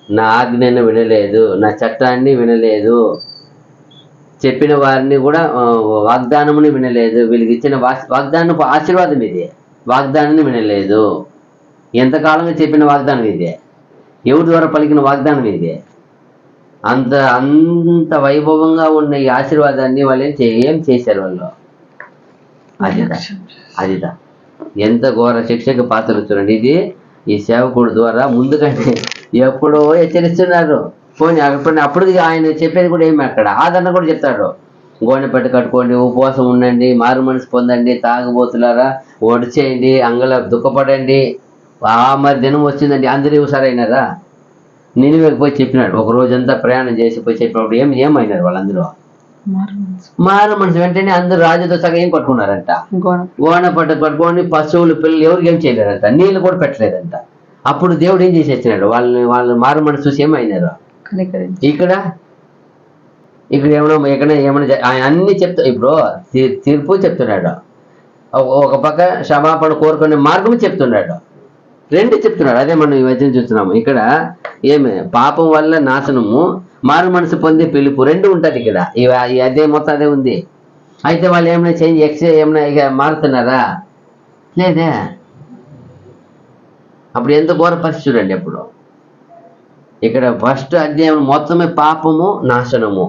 నా ఆజ్ఞను వినలేదు, నా చట్టాన్ని వినలేదు, చెప్పిన వారిని కూడా వాగ్దానముని వినలేదు. వీళ్ళకి ఇచ్చిన వాగ్దానపు ఆశీర్వాదం ఇది, వాగ్దానాన్ని వినలేదు. ఎంతకాలంగా చెప్పిన వాగ్దానం ఇది, ఎవరి ద్వారా పలికిన వాగ్దానం ఇది. అంత అంత వైభవంగా ఉన్న ఈ ఆశీర్వాదాన్ని వాళ్ళు ఏం చేశారు వాళ్ళు? అదిదా. ఎంత ఘోర శిక్షకు పాత్రలు చూడండి. ఇది ఈ సేవకుడు ద్వారా ముందుకంటే ఎప్పుడో హెచ్చరిస్తున్నారు. పోనీ అప్పుడు ఆయన చెప్పేది కూడా ఏమి, అక్కడ ఆదరణ కూడా చెప్తాడు. గోనె పట్టు కట్టుకోండి, ఉపవాసం ఉండండి, మారు మనసు పొందండి, తాగుబోతులారా ఒడి చేయండి, అంగళ దుఃఖపడండి. మరి దినం వచ్చిందండి, అందరూ సరైనరా? నినివేకి పోయి చెప్పినాడు. ఒక రోజంతా ప్రయాణం చేసి పోయి చెప్పినప్పుడు ఏమైనారు వాళ్ళందరూ? మారు మనసు. వెంటనే అందరూ రాజుతో సగం ఏం పట్టుకున్నారంట, గోనె పట్టు పట్టుకొని పశువులు పిల్లలు ఎవరికి ఏం చేయలేరంట, నీళ్ళు కూడా పెట్టలేదంట. అప్పుడు దేవుడు ఏం చేసేసినాడు, వాళ్ళు మారు మనసు చూసి ఏమైనారు? ఇక్కడ ఏమైనా ఆయన అన్ని చెప్తా. ఇప్పుడు తీర్పు చెప్తున్నాడు, ఒక పక్క క్షమాపణ కోరుకునే మార్గం చెప్తున్నాడు, రెండు చెప్తున్నాడు. అదే మనం ఈ మధ్యన చూస్తున్నాము. ఇక్కడ ఏమి పాపం వల్ల నాశనము, మారు మనసు పొందే పిలుపు, రెండు ఉంటుంది ఇక్కడ. అదే మొత్తం అదే ఉంది. అయితే వాళ్ళు ఏమైనా చేంజ్ ఏమైనా ఇక మారుతున్నారా? లేదే. అప్పుడు ఎంత ఘోర పరిస్థితి చూడండి. అప్పుడు ఇక్కడ ఫస్ట్ అధ్యాయం మొత్తమే పాపము, నాశనము,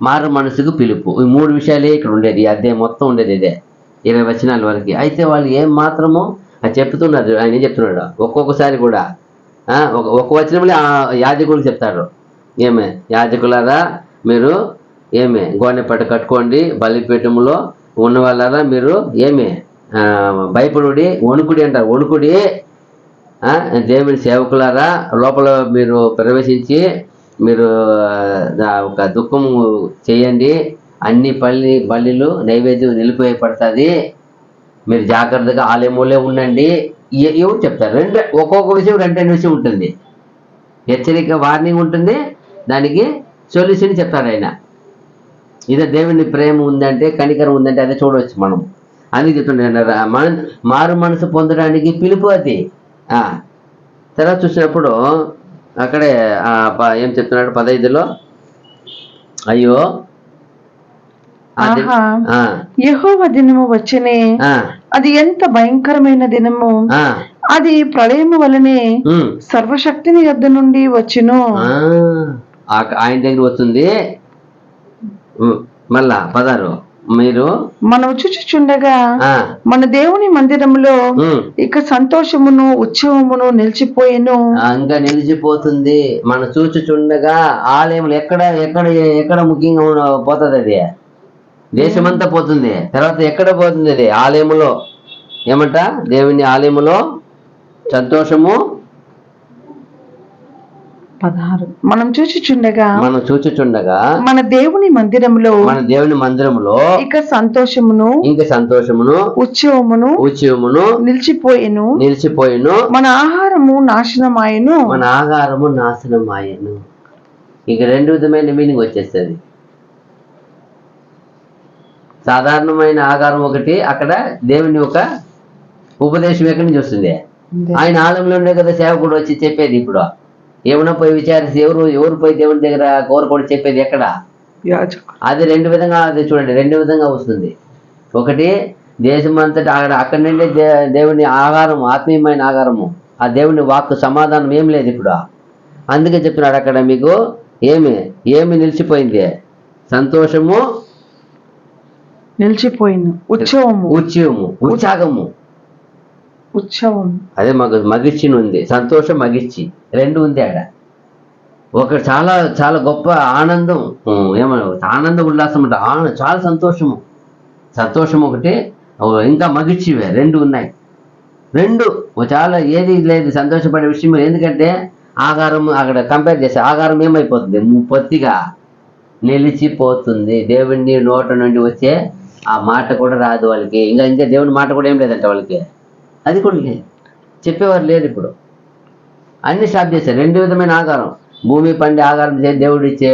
మారు మనసుకు పిలుపు, ఈ మూడు విషయాలే ఇక్కడ ఉండేది. ఈ అధ్యాయం మొత్తం ఉండేది ఇదే, 20 వచనాల వరకు. అయితే వాళ్ళు ఏం మాత్రము చెప్తున్నారు. ఆయన ఏం చెప్తున్నాడు ఒక్కొక్కసారి కూడా ఒక్క వచనంలో యాజకులకు చెప్తారు. ఏమే యాజకులారా, మీరు ఏమే గోనె పట్టు కట్టుకోండి, బలిపీఠములో ఉన్న వాళ్ళారా మీరు ఏమే భయపడుడి, వణుకుడి అంటారు. వణుకుడి, దేవుని సేవకులారా, లోపల మీరు ప్రవేశించి మీరు ఒక దుఃఖము చేయండి, అన్ని బలిలు నైవేద్యం నిలిపివేయబడుతుంది, మీరు జాగ్రత్తగా ఆలయములే ఉండండి. ఎవరు చెప్తారు? ఒక్కొక్క విషయం 2 విషయం ఉంటుంది. హెచ్చరిక, వార్నింగ్ ఉంటుంది, దానికి సొల్యూషన్ చెప్తారు ఆయన. ఇదే దేవుని ప్రేమ ఉందంటే, కనికరం ఉందంటే అదే చూడవచ్చు మనం. అందుకే చెప్తుండే మారు మనసు పొందడానికి పిలుపు అది. తర్వాత చూసినప్పుడు అక్కడే ఏం చెప్తున్నాడు 15లో, అయ్యో యెహోవా దినము వచ్చనే, అది ఎంత భయంకరమైన దినము, అది ప్రళయము వలనే సర్వశక్తిని యొద్ద నుండి వచ్చును. ఆయన దగ్గర వస్తుంది. మళ్ళా 16, మీరు మనం చూచుచుండగా మన దేవుని మందిరములో ఇక సంతోషమును ఉత్సవమును నిలిచిపోయేను. ఇంకా నిలిచిపోతుంది. మనం చూచుచుండగా ఆలయములు ఎక్కడ ఎక్కడ ఎక్కడ ముఖ్యంగా పోతుంది? అది దేశమంతా పోతుంది. తర్వాత ఎక్కడ పోతుంది? అది ఆలయములో. ఏమంట? దేవుని ఆలయములో సంతోషము. 16 మనం చూచుచుండగా మన దేవుని మందిరములో ఇక సంతోషమును ఉత్సవమును నిలిచిపోయేను. మన ఆహారము నాశనమాయను. ఇక 2 విధమైన మీనింగ్ వచ్చేస్తుంది. సాధారణమైన ఆహారం ఒకటి, అక్కడ దేవుని యొక్క ఉపదేశం ఎక్కడి నుంచి వస్తుంది? ఆయన ఆలయంలో ఉండే కదా సేవకుడు వచ్చి చెప్పేది. ఇప్పుడు ఏమైనా పోయి విచారిస్తే ఎవరు పోయి దేవుని దగ్గర కోరుకోడు చెప్పేది ఎక్కడ? అది 2 విధంగా, అది చూడండి 2 విధంగా వస్తుంది. ఒకటి దేశం అంతటా అక్కడి నుండి దేవుని ఆహారం, ఆత్మీయమైన ఆహారము, ఆ దేవుని వాక్కు సమాధానం ఏం లేదు ఇప్పుడు. అందుకే చెప్తున్నాడు అక్కడ మీకు ఏమి నిలిచిపోయింది? సంతోషము నిలిచిపోయింది, ఉత్సాహము. అదే మగిర్చి ఉంది, సంతోషం మగిర్చి 2 ఉంది ఆడ. ఒక చాలా చాలా గొప్ప ఆనందం, ఆనంద ఉల్లాసం అంటే చాలా సంతోషం ఒకటి, ఇంకా మగిచివే రెండు ఉన్నాయి. రెండు చాలా ఏది లేదు సంతోషపడే విషయం. ఎందుకంటే ఆహారం అక్కడ కంపేర్ చేస్తే ఆహారం ఏమైపోతుంది, పొత్తిగా నిలిచిపోతుంది. దేవుని నోట నుండి వచ్చే ఆ మాట కూడా రాదు వాళ్ళకి. ఇంకా దేవుని మాట కూడా ఏం లేదంట వాళ్ళకి, అది కూడా లేదు, చెప్పేవారు లేరు. ఇప్పుడు అన్ని స్టాప్ చేశారు. రెండు విధమైన ఆహారం, భూమి పండి ఆహారం చేసి దేవుడు ఇచ్చే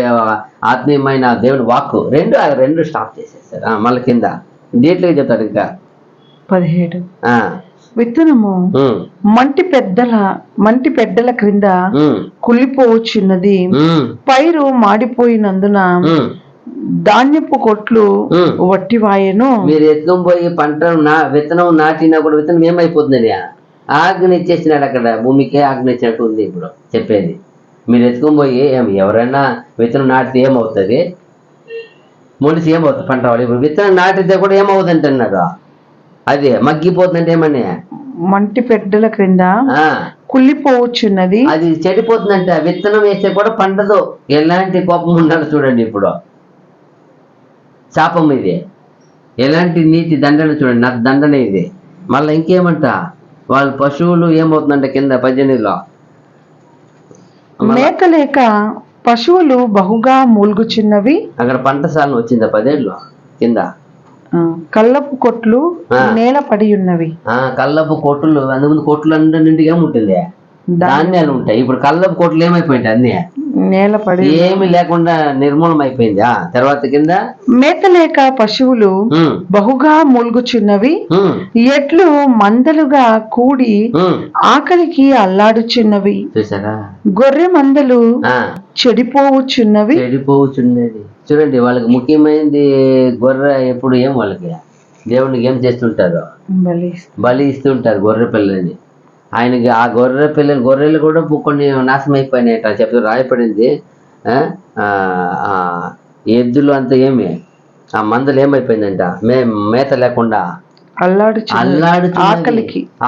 ఆత్మీయమైన దేవుడి వాక్కు రెండు స్టాప్ చేసేసారు. మళ్ళీ కింద డీటెయిల్గా చెప్తారు ఇంకా 17. విత్తనము మంటి పెద్దల క్రింద కుళ్ళిపోవచ్చున్నది, పైరు మాడిపోయినందున ధాన్యపు కొట్లు వట్టివాయను. మీరు ఎత్తుకొని పోయి పంట విత్తనం నాటినా కూడా విత్తనం ఏమైపోతుందని ఆజ్ఞ ఇచ్చేసినాడు. అక్కడ భూమికే ఆజ్ఞ ఇచ్చినట్టు ఉంది ఇప్పుడు చెప్పేది. మీరు ఎత్తుకొని పోయి ఎవరైనా విత్తనం నాటితే ఏమవుతుంది, మొలిసి ఏమవుతుంది పంట వాళ్ళు. ఇప్పుడు విత్తనం నాటితే కూడా ఏమవుతుంది అంటున్నారు, అది మగ్గిపోతుందంటే ఏమని మంటి పెద్దల క్రింద కుళ్ళిపోవచ్చున్నది, అది చెడిపోతుందంట. విత్తనం వేస్తే కూడా పండదు. ఎలాంటి కోపం ఉండాలి చూడండి. ఇప్పుడు శాపం ఇది, ఎలాంటి నీతి దండన చూడండి, నాకు దండన ఇది. మళ్ళీ ఇంకేమంట, వాళ్ళ పశువులు ఏమవుతుందంట కింద 18లో, మేత లేక పశువులు బహుగా మూల్గుచున్నవి. అక్కడ పంటశాలను వచ్చిందా 10లో కింద, కల్లపు కొట్లు నేల పడి ఉన్నవి. కల్లపు కొట్లు, అందుముందు కొట్లు అన్నింటికి ఏముంటుంది, ధాన్యాలు ఉంటాయి. ఇప్పుడు కల్లపు కొట్లు ఏమైపోయింది, అన్ని నేల పడి ఏమి లేకుండా నిర్మూలం అయిపోయింది. తర్వాత కింద మేత లేక పశువులు బహుగా మూల్గుచున్నవి, ఎట్లు మందలుగా కూడి ఆకలికి అల్లాడుచున్నవి. చూసారా, గొర్రె మందలు చెడిపోవచ్చున్నవి. చూడండి, వాళ్ళకి ముఖ్యమైనది గొర్రె. ఎప్పుడు ఏం వాళ్ళకి దేవునికి ఏం చేస్తుంటారు, బలి ఇస్తుంటారు గొర్రె పిల్లని. ఆయనకి ఆ గొర్రెలు కూడా కొన్ని నాశనం అయిపోయినాయట చెప్తూ రాయపడింది. ఎద్దులు అంతా ఏమి ఆ మందలు ఏమైపోయిందంట, మేత లేకుండా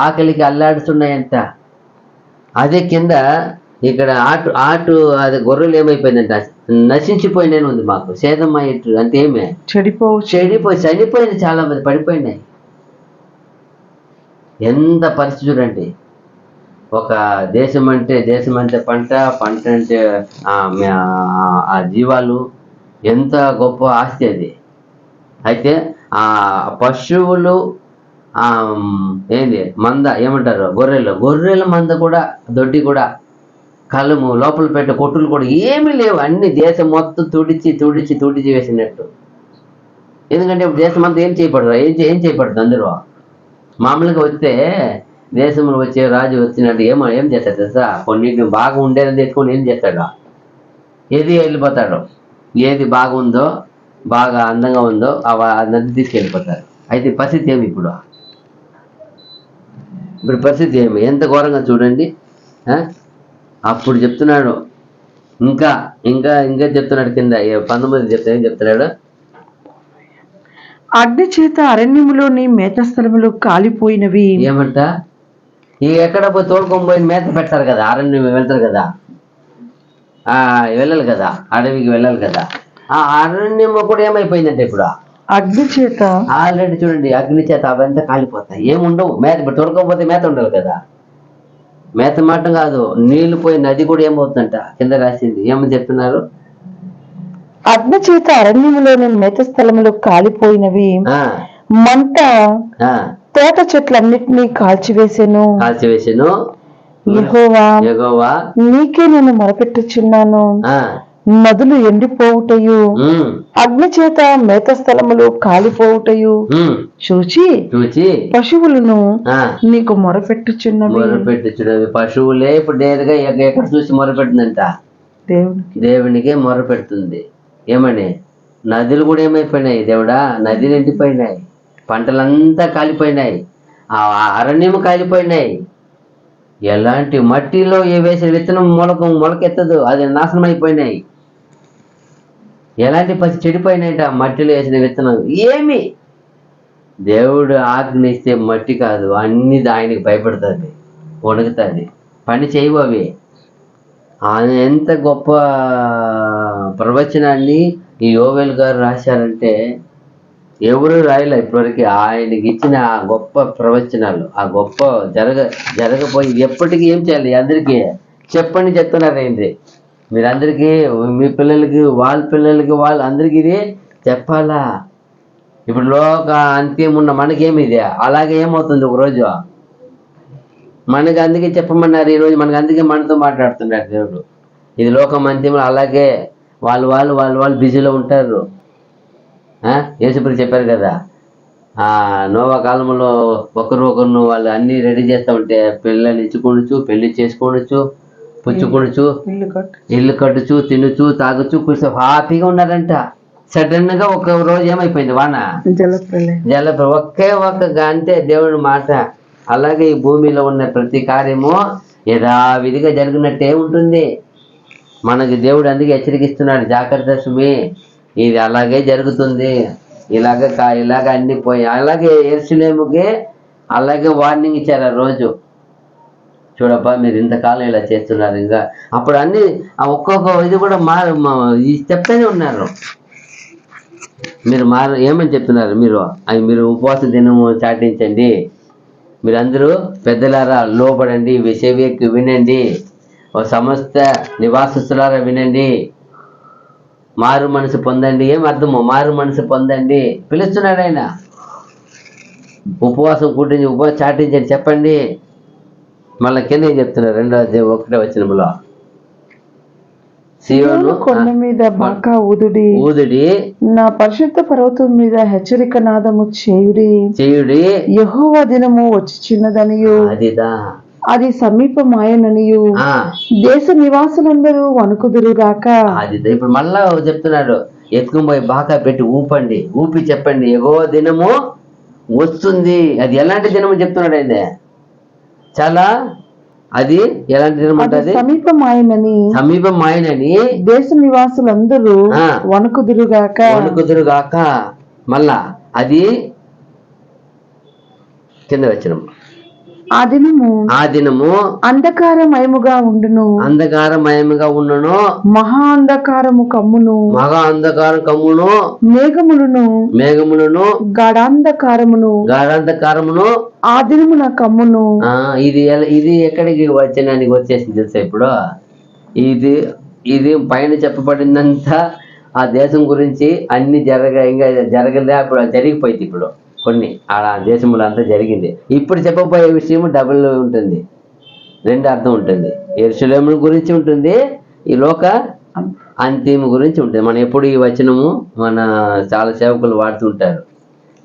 ఆకలికి అల్లాడుతున్నాయంట. అదే కింద ఇక్కడ ఆటు అది గొర్రెలు ఏమైపోయిందంట, నశించిపోయినాయి ఉంది మాకు. సేదమయ్యేట్టు అంటే ఏమి చనిపోయింది, చాలా మంది పడిపోయినాయి. ఎంత పరిస్థితి చూడండి. ఒక దేశం అంటే పంట అంటే ఆ జీవాలు, ఎంత గొప్ప ఆస్తి అది. అయితే ఆ పశువులు మంద ఏమంటారు, గొర్రెల మంద కూడా, దొడ్డి కూడా, కళ్ళము లోపల పెట్టే కొట్టులు కూడా ఏమీ లేవు. అన్ని దేశం మొత్తం తుడిచి వేసినట్టు. ఎందుకంటే ఇప్పుడు దేశం అంతా ఏం చేయబడదు అందరూ. మామూలుగా వస్తే దేశంలో వచ్చే రాజు వచ్చినట్టు ఏం చేస్తాడు తెలుసా, కొన్నింటిని బాగా ఉండేదని తెచ్చుకొని ఏం చేస్తాడు, ఏది వెళ్ళిపోతాడు. ఏది బాగుందో, బాగా అందంగా ఉందో అదంతా తీసుకెళ్ళిపోతారు. అయితే పరిస్థితి ఏమి ఇప్పుడు పరిస్థితి ఏమి, ఎంత ఘోరంగా చూడండి. అప్పుడు చెప్తున్నాడు, ఇంకా చెప్తున్నాడు కింద 19 చెప్తా. ఏం చెప్తున్నాడు, అగ్ని చేత అరణ్యములోని మేత స్థలములు కాలిపోయినవి. ఏమంట, ఎక్కడ పోయి తోడుకొని పోయి మేత పెడతారు కదా, అరణ్యం వెళ్తారు కదా, వెళ్ళాలి కదా, అడవికి వెళ్ళాలి కదా. ఆ అరణ్యం కూడా ఏమైపోయిందంటే ఇప్పుడు అగ్ని చేత ఆల్రెడీ చూడండి, అగ్ని చేత అవంతా కాలిపోతాయి. ఏముండవు, మేత తోడుకోకపోతే మేత ఉండాలి కదా. మేత మాట కాదు, నీళ్లు పోయి నది కూడా ఏమవుతుందంట, కింద రాసింది. ఏమని చెప్తున్నారు, అగ్ని చేత అరణ్యములోని మేత స్థలములు కాలిపోయినవి, మంట తోట చెట్లన్నిటినీ కాల్చివేసెను. యెహోవా నీకే నేను మొరపెట్టుచున్నాను. నదులు ఎండిపోవుటయు, అగ్ని చేత మేత స్థలములు కాలిపోవుటయు చూచి పశువులను నీకు మొరపెట్టుచున్నవి. పశువులే ఇప్పుడు నేరుగా ఎక్కడ చూసి మొరపెడుతుందంట, దేవునికే మొరపెడుతుంది. ఏమని, నదులు కూడా ఏమైపోయినాయి దేవుడా, నదులు ఎండిపోయినాయి, పంటలంతా కాలిపోయినాయి, ఆ అరణ్యం కాలిపోయినాయి. ఎలాంటి మట్టిలో వేసిన విత్తనం మొలకెత్తదు, అది నాశనం అయిపోయినాయి. ఎలాంటి చెడిపోయినాయంట మట్టిలో వేసిన విత్తనం. ఏమి దేవుడు ఆజ్ఞ ఇస్తే మట్టి కాదు, అన్ని ఆయనకి భయపడుతుంది, వణుకుతుంది, పని చేయవు అవి. ఆయన ఎంత గొప్ప ప్రవచనాన్ని ఈ యోవేల్ గారు రాశారంటే ఎవరు రాయలే ఇప్పటివరకు. ఆయనకి ఇచ్చిన ఆ గొప్ప ప్రవచనాలు, ఆ గొప్ప జరగపోయి ఎప్పటికీ ఏం చేయాలి అందరికీ చెప్పండి చెప్తున్నారు ఏంటి. మీరందరికీ మీ పిల్లలకి వాళ్ళ పిల్లలకి వాళ్ళు అందరికీ ఇది చెప్పాలా. ఇప్పుడు లోక అంత్యం ఉన్న మనకేమి ఇది అలాగే ఏమవుతుంది ఒకరోజు మనకి. అందుకే చెప్పమన్నారు ఈరోజు మనకి. అందుకే మనతో మాట్లాడుతున్నారు దేవుడు. ఇది లోకం అంత్యంలో అలాగే వాళ్ళు బిజీలో ఉంటారు. యేసుప్రభు చెప్పారు కదా, నోవా కాలంలో ఒకరిను వాళ్ళు అన్ని రెడీ చేస్తూ ఉంటే పిల్లలు ఇచ్చుకోవచ్చు, పెళ్లి చేసుకోవచ్చు, పుచ్చుకోవచ్చు, ఇల్లు కట్టుచు, తినచ్చు, తాగొచ్చు, కూర్చో హ్యాపీగా ఉన్నారంట. సడన్ గా ఒక రోజు ఏమైపోయింది వాన జల ఒకే అంతే దేవుడి మాట. అలాగే ఈ భూమిలో ఉన్న ప్రతి కార్యము యథావిధిగా జరిగినట్టే ఉంటుంది. మనకి దేవుడు అందుకే హెచ్చరికిస్తున్నాడు, జాగ్రత్త సుమి, ఇది అలాగే జరుగుతుంది, ఇలాగ అన్ని పోయి. అలాగే యెరూషలేముకి అలాగే వార్నింగ్ ఇచ్చారు ఆ రోజు. చూడప్పా మీరు ఇంతకాలం ఇలా చేస్తున్నారు, ఇంకా అప్పుడు అన్ని ఒక్కొక్క ఇది కూడా చెప్తానే ఉన్నారు. మీరు ఏమని చెప్తున్నారు, మీరు ఉపవాస దినము చాటించండి, మీరందరూ పెద్దలారా లోబడండి, చెవికి వినండి, సమస్త నివాసస్తులారా వినండి, మారు మనసు పొందండి. ఏం అర్థము మారు మనసు పొందండి పిలుస్తున్నాడు ఆయన. ఉపవాసం చాటించండి చెప్పండి. మళ్ళీ కింద ఏం చెప్తున్నారు 2వ వచనంలో, సీయోను కొండ మీద బాకా ఊదుడి, నా పరిశుద్ధ పర్వతం మీద హెచ్చరిక నాదము చేయుడి, యెహోవా దినము వచ్చిచున్నదనియు అది సమీపమాయననియు దేశ నివాసులందరూ వణుకుదురుగాక. అది ఇప్పుడు మళ్ళా చెప్తున్నాడు, ఎత్తుకుని పోయి బాకా పెట్టి ఊపి చెప్పండి, యెహోవా దినము వస్తుంది. అది ఎలాంటి దినము చెప్తున్నాడు ఆయన. చాలా అది ఎలాంటి దినం అంటే సమీపమాయనని దేశ నివాసులందరూ వణుకుదురుగాక. మళ్ళా అది కింద వచ్చిన ఆ దినము అంధకారమయముగా ఉండును, మహా అంధకారం కమ్మును, మేఘములను గాఢాంధకారమును ఆ దినమున కమ్మును. ఇది ఎక్కడికి వచ్చినానికి వచ్చేసింది తెలుసా ఇప్పుడు. ఇది పైన చెప్పబడిందంతా ఆ దేశం గురించి అన్ని ఇంకా జరగలే, అప్పుడు జరిగిపోయింది. ఇప్పుడు కొన్ని ఆ దేశంలో అంతా జరిగింది. ఇప్పుడు చెప్పబోయే విషయం డబుల్ ఉంటుంది, 2 అర్థం ఉంటుంది. యెరూషలేము గురించి ఉంటుంది, ఈ లోక అంతిమ గురించి ఉంటుంది. మనం ఎప్పుడు ఈ వచనము చాలా సేవకులు వాడుతుంటారు,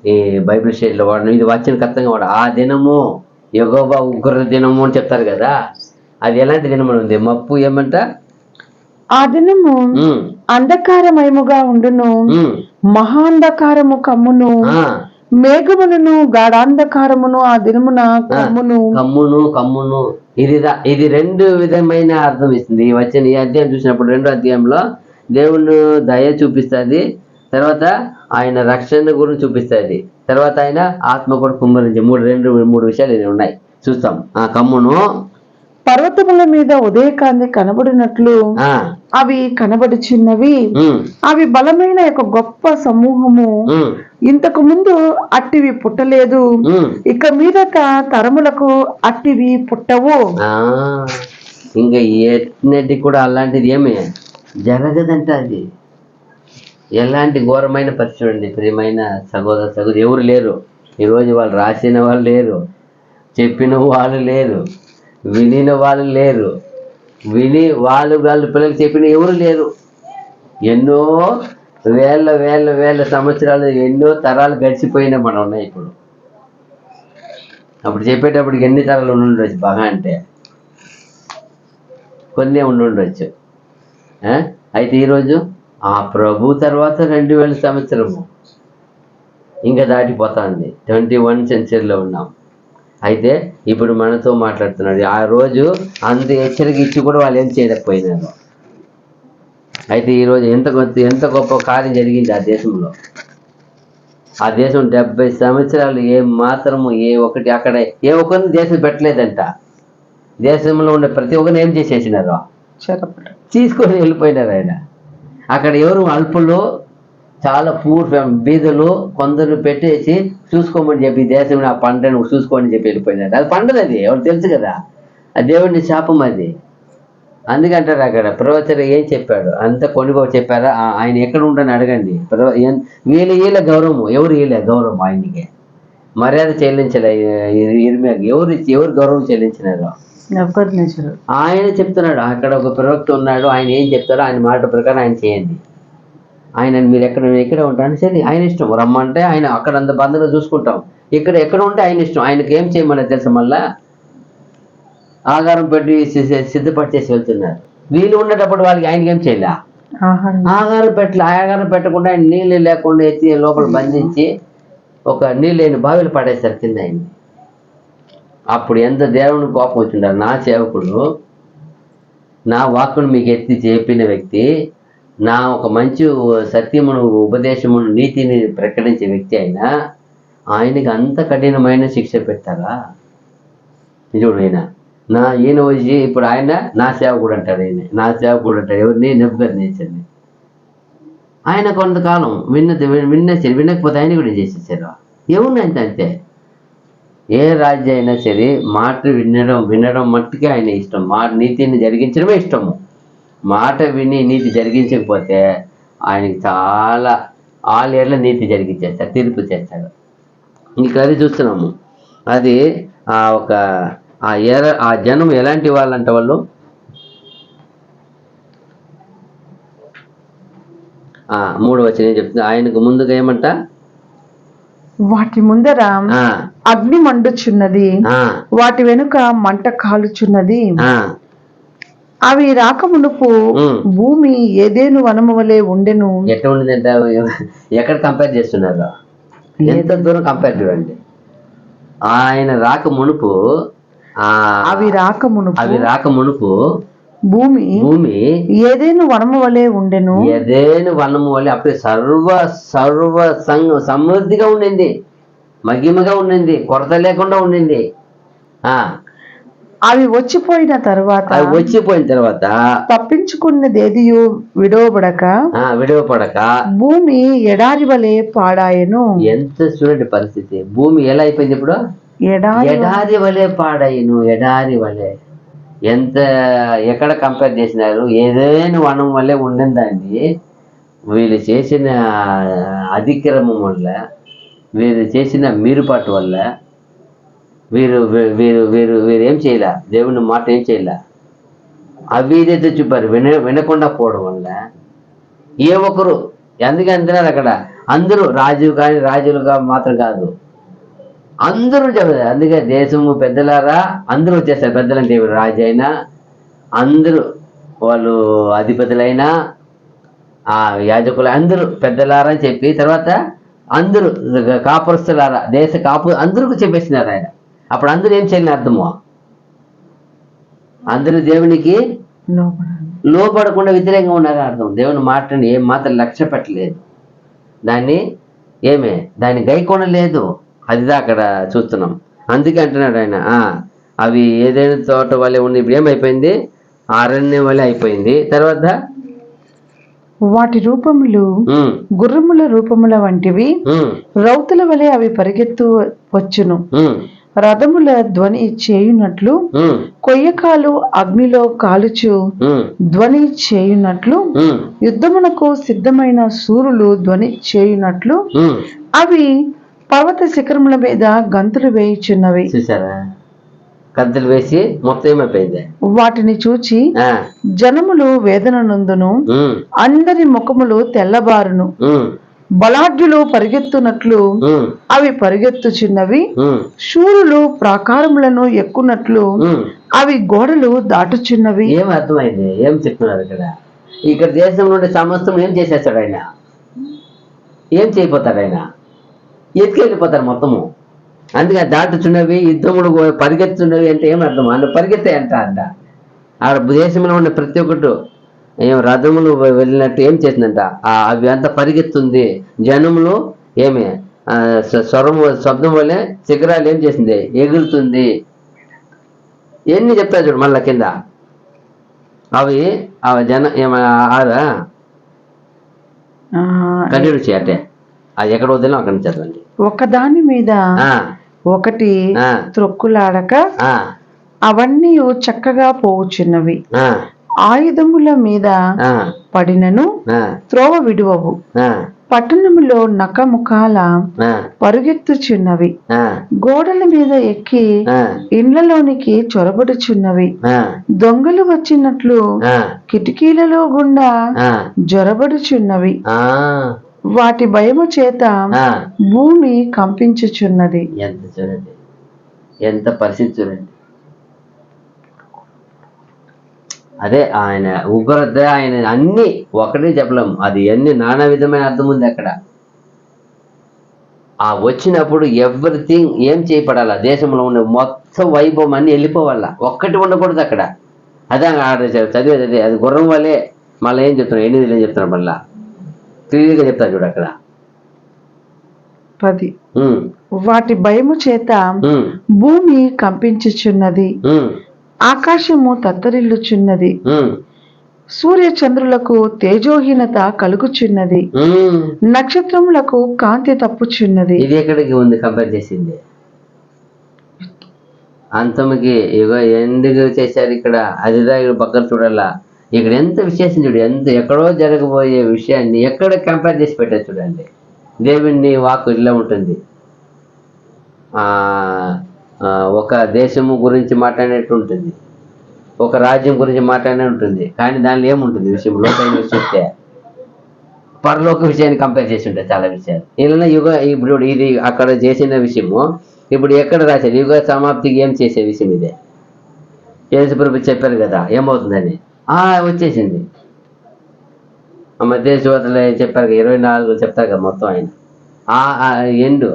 ఈ బైబిల్ స్టేట్లో వాడడం. ఇది వచనకర్తంగా ఆ దినము యెహోవా ఉగ్ర దినము అని చెప్తారు కదా. అది ఎలాంటి దినము ఉంది, మప్పు ఏమంట, ఆ దినము అంధకారమయముగా ఉండును, మహాంధకారము కమ్మును, మేఘములను గాఢాంధకారమును ఆ దినమున కమ్మును. ఇది 2 విధమైన అర్థం ఇస్తుంది. ఈ వచ్చిన ఈ అధ్యాయం చూసినప్పుడు 2వ అధ్యాయంలో దేవుని దయ చూపిస్తుంది, తర్వాత ఆయన రక్షణ గురించి చూపిస్తుంది, తర్వాత ఆయన ఆత్మ కూడా కుమ్మరించి 3 విషయాలు ఉన్నాయి చూస్తాం. కమ్మును పర్వతముల మీద ఉదయకాంతి కనబడినట్లు అవి కనబడుచున్నవి, అవి బలమైన ఒక గొప్ప సమూహము, ఇంతకు ముందు అట్టివి పుట్టలేదు, ఇక మీదట తరములకు అట్టివి పుట్టవు. ఇంకా ఎన్నటి కూడా అలాంటిది ఏమి జరగదంట. అది ఎలాంటి ఘోరమైన పరిస్థితి అండి. ప్రియమైన సహోదరు ఎవరు లేరు ఈరోజు, వాళ్ళు రాసిన వాళ్ళు లేరు, చెప్పిన వాళ్ళు లేరు, వినిన వాళ్ళు లేరు, విని వాళ్ళు పిల్లలకి చెప్పిన ఎవరు లేరు. ఎన్నో వేల సంవత్సరాలు, ఎన్నో తరాలు గడిచిపోయినా మనం ఉన్నాయి ఇప్పుడు. అప్పుడు చెప్పేటప్పటికి ఎన్ని తరాలు ఉండుండొచ్చు బాగా అంటే కొన్ని ఉండుండొచ్చు. అయితే ఈరోజు ఆ ప్రభు తర్వాత 2000 సంవత్సరము ఇంకా దాటిపోతుంది, 21వ సెంచరీలో ఉన్నాం. అయితే ఇప్పుడు మనతో మాట్లాడుతున్నాడు. ఆ రోజు అంత హెచ్చరిక ఇచ్చి కూడా వాళ్ళు ఏం చేయలేకపోయినారు. అయితే ఈరోజు ఎంత గొప్ప కార్యం జరిగింది ఆ దేశంలో. ఆ దేశం 70 సంవత్సరాలు అక్కడ ఏ ఒక్కరిని దేశం పెట్టలేదంట. దేశంలో ఉండే ప్రతి ఒక్కరిని ఏం చేసేసినారు, తీసుకొని వెళ్ళిపోయినారు ఆయన. అక్కడ ఎవరు అల్పులు, చాలా పూర్ బీదలు కొందరు పెట్టేసి చూసుకోమని చెప్పి దేశం ఆ పంటను చూసుకోమని చెప్పి వెళ్ళిపోయినారు. అది పండదు, అది ఎవరు తెలుసు కదా, ఆ దేవుడిని శాపం అది. అందుకంటారు అక్కడ ప్రవచన ఏం చెప్పాడు అంత కొనుగోలు చెప్పారా, ఆయన ఎక్కడ ఉండని అడగండి. వీళ్ళ గౌరవము, ఎవరు వీళ్ళ గౌరవం, ఆయనకి మర్యాద చెల్లించలే ఇర్మియాకి. ఎవరు గౌరవం చెల్లించినారు? ఆయన చెప్తున్నాడు, అక్కడ ఒక ప్రవక్త ఉన్నాడు, ఆయన ఏం చెప్తారో ఆయన మాట ప్రకారం ఆయన చేయండి. ఆయన మీరు ఎక్కడ ఉంటాను సరే, ఆయన ఇష్టం. రమ్మంటే ఆయన అక్కడ అంత బంధంగా చూసుకుంటాం, ఎక్కడ ఉంటే ఆయన ఇష్టం. ఆయనకి ఏం చేయమని తెలుసు, మళ్ళా ఆహారం పెట్టి సిద్ధపరిచేసి వెళ్తున్నారు. వీళ్ళు ఉండేటప్పుడు వాళ్ళకి ఆయనకి ఏం చేయలే, ఆహారం పెట్టకుండా ఆయన నీళ్ళు లేకుండా ఎత్తి లోపల బంధించి ఒక నీళ్ళు లేని బావిలు పడేస్తారు కింద ఆయన. అప్పుడు ఎంత దేవుని కోపం వచ్చిండారు, నా సేవకుడు నా వాక్కును మీకు ఎత్తి చెప్పిన వ్యక్తి, నా ఒక మంచి సత్యమును ఉపదేశమును నీతిని ప్రకటించే వ్యక్తి అయినా ఆయనకి అంత కఠినమైన శిక్ష పెట్టారా? చూడు, ఈయన వచ్చి ఇప్పుడు ఆయన నా సేవకుడు అంటారు. నా సేవకుడు అంటారు ఎవరిని? నెబుకద్నెజరుని. ఆయన కొంతకాలం వినకపోతే ఆయన కూడా చేసేసారు. ఎవరిని అంతే. ఏ రాజ్యం అయినా సరే మాట వినడం మట్టుకే ఆయన ఇష్టం. నీతిని జరిగించడమే ఇష్టము. మాట విని నీతి జరిగించకపోతే ఆయనకి చాలా 6 ఏళ్ళ నీతి జరిగించేస్తాడు, తీర్పు చేస్తాడు. ఇంకా అది చూస్తున్నాము. అది ఆ జనం ఎలాంటి వాళ్ళంట, వాళ్ళు 3వ వచనం చెప్తుంది. ఆయనకు ముందుగా ఏమంట, వాటి ముందర అగ్ని మండుచున్నది, వాటి వెనుక మంట కాలుచున్నది. అవి రాకమునుపు భూమి ఏదేను వనము వలె ఉండెను. ఎట్లా ఉండిందంటే, ఎక్కడ కంపేర్ చేస్తున్నారు, ఎంత దూరం కంపేర్ చూడండి. ఆయన రాక మునుపు అవి రాకమునుపు భూమి ఏదేను వనము వలె ఉండెను. ఏదేను వనము వలె అప్పుడు సర్వ సమృద్ధిగా ఉండింది, మహిమగా ఉండింది, కొరత లేకుండా ఉండింది. అవి వచ్చిపోయిన తర్వాత తప్పించుకున్నదేదియు విడవబడక భూమి ఎడారి వలె పాడాయను. ఎంత చూడండి పరిస్థితి, భూమి ఎలా అయిపోయింది ఇప్పుడు, ఎడారి వలె పాడాయను. ఎడారి వలె ఎంత, ఎక్కడ కంపేర్ చేసినారు, ఏదైనా వనం వల్లే ఉండిందండి. వీళ్ళు చేసిన అతిక్రమం వల్ల, వీరు చేసిన మీరుపాటు వల్ల వీరు వీరు వీరు వీరు ఏం చేయలే, దేవుని మాట ఏం చేయలే, అవిధేయత చూపారు. వినకుండా పోవడం వల్ల ఏ ఒక్కరు ఎందుకు అంటున్నారు అక్కడ, అందరూ రాజులుగా మాత్రం కాదు, అందరూ చెప్పారు. అందుకే దేశము పెద్దలారా అందరూ వచ్చేస్తారు. పెద్దలంటే రాజు అయినా, అందరూ వాళ్ళు అధిపతులైనా, యాజకులు అందరూ పెద్దలారా అని చెప్పి, తర్వాత అందరూ కాపురస్తులారా, దేశ అందరూ చెప్పేసినారు ఆయన. అప్పుడు అందరూ ఏం చేయాలని అర్థము, అందరూ దేవునికి లోపడకుండా వ్యతిరేకంగా ఉన్నారని అర్థం. దేవుని మాటని ఏం మాత్రం లక్ష్య పెట్టలేదు, దాన్ని గైకొనలేదు. అదిదా అక్కడ చూస్తున్నాం. అందుకే అంటున్నాడు ఆయన, అవి ఏదైనా తోట వల్లే ఉంది, ఇప్పుడు ఏమైపోయింది, అరణ్యం వల్లే అయిపోయింది. తర్వాత వాటి రూపములు గుర్రముల రూపముల వంటివి, రౌతుల వలె అవి పరిగెత్తు వచ్చును. రథముల ధ్వని చేయునట్లు, కొయ్యకాలు అగ్నిలో కాలుచు ధ్వని చేయునట్లు, యుద్ధమునకు సిద్ధమైన సూరులు ధ్వని చేయునట్లు అవి పర్వత శిఖరముల మీద గంతులు వేయుచున్నవి. చూసారా, గంతులు వేసి మొత్తం ఏమైపోయింది. వాటిని చూచి జనములు వేదన నందును, అందరి ముఖములు తెల్లబారును. బలాఢ్యులు పరిగెత్తునట్లు అవి పరిగెత్తుచున్నవి, శూరులు ప్రాకారములను ఎక్కునట్లు అవి గోడలు దాటుచున్నవి. ఏం అర్థమైంది, ఏం చెప్తున్నారు ఇక్కడ దేశం నుండి సమస్తం ఏం చేసేస్తాడు ఆయన, ఏం చేయపోతాడు ఆయన, ఎత్తుకెళ్ళిపోతారు మొత్తము. అందుకే దాటుచున్నవి, యుద్ధములు పరిగెత్తున్నవి అంటే ఏం అర్థం, అందులో పరిగెత్తే అంట. ఆడ దేశంలో ఉన్న ప్రతి ఒక్కటి రథములు వెళ్ళినట్టు ఏం చేసిందంట, అవి అంతా పరిగెత్తుంది. జనములు శబ్దం వల్లే శిఖరాలు ఏం చేసింది, ఎగురుతుంది. ఎన్ని చెప్తా చూడు మళ్ళా కింద. అవి ఆదా కంటిన్యూ చేయటే అది ఎక్కడ వదిలినా అక్కడి నుంచి చదవండి. ఒకదాని మీద ఒకటి త్రొక్కులాడక అవన్నీ చక్కగా పోవుచున్నవి, ఆయుధముల మీద పడినను త్రోవ విడువవు, పట్టణములో నకముఖాల పరుగెత్తుచున్నవి, గోడల మీద ఎక్కి ఇండ్లలోనికి చొరబడుచున్నవి, దొంగలు వచ్చినట్లు కిటికీలలో గుండా జొరబడుచున్నవి, వాటి భయము చేత భూమి కంపించుచున్నది. ఎంత చూడండి, ఎంత పరిస్థితి చూడండి. అదే ఆయన ఉగ్రత, ఆయన అన్ని ఒకటే చెప్పలేము, అది అన్ని నానా విధమైన అర్థం ఉంది అక్కడ. ఆ వచ్చినప్పుడు ఎవ్రీథింగ్ ఏం చేయబడాల, దేశంలో ఉన్న మొత్తం వైభవం అన్ని వెళ్ళిపోవాలా, ఒక్కటి ఉండకూడదు అక్కడ. అదే చదివేది అదే, అది గుర్రం వల్లే. మళ్ళీ ఏం చెప్తున్నాడు, 8 ఏం చెప్తున్నాడు, మళ్ళా క్లియర్గా చెప్తాను చూడు అక్కడ 10. వాటి భయము చేత భూమి కంపించుచున్నది, ఆకాశము తత్తరిల్లుచున్నది, సూర్య చంద్రులకు తేజోహీనత కలుగుచున్నది, నక్షత్రములకు కాంతి తప్పుచున్నది. ఇది ఎక్కడికి ఉంది కంపేర్ చేసింది? అంతముకి ఇగో ఎందుకు చేశారు ఇక్కడ, అదిదా ఇక్కడ పక్కన చూడాలా. ఇక్కడ ఎంత విశేషం చూడు, ఎక్కడో జరగబోయే విషయాన్ని ఎక్కడ కంపేర్ చేసి పెట్టారు చూడండి. దేవుని వాక్కు ఇలా ఉంటుంది. ఒక దేశము గురించి మాట్లాడినట్టు ఉంటుంది, ఒక రాజ్యం గురించి మాట్లాడినట్టు ఉంటుంది, కానీ దానిలో ఏముంటుంది విషయం, లోకైన విషయం చెప్తే పరలోక విషయాన్ని కంపేర్ చేసి ఉంటాయి చాలా విషయాలు. ఇలా ఇప్పుడు ఇది అక్కడ చేసిన విషయము ఇప్పుడు ఎక్కడ రాశారు, యుగ సమాప్తికి ఏం చేసే విషయం ఇదే. యేసుప్రభు చెప్పారు కదా ఏమవుతుందని, వచ్చేసింది. మధ్య శోధనలు చెప్పారు 24 చెప్తారు కదా మొత్తం ఆయన. ఎండు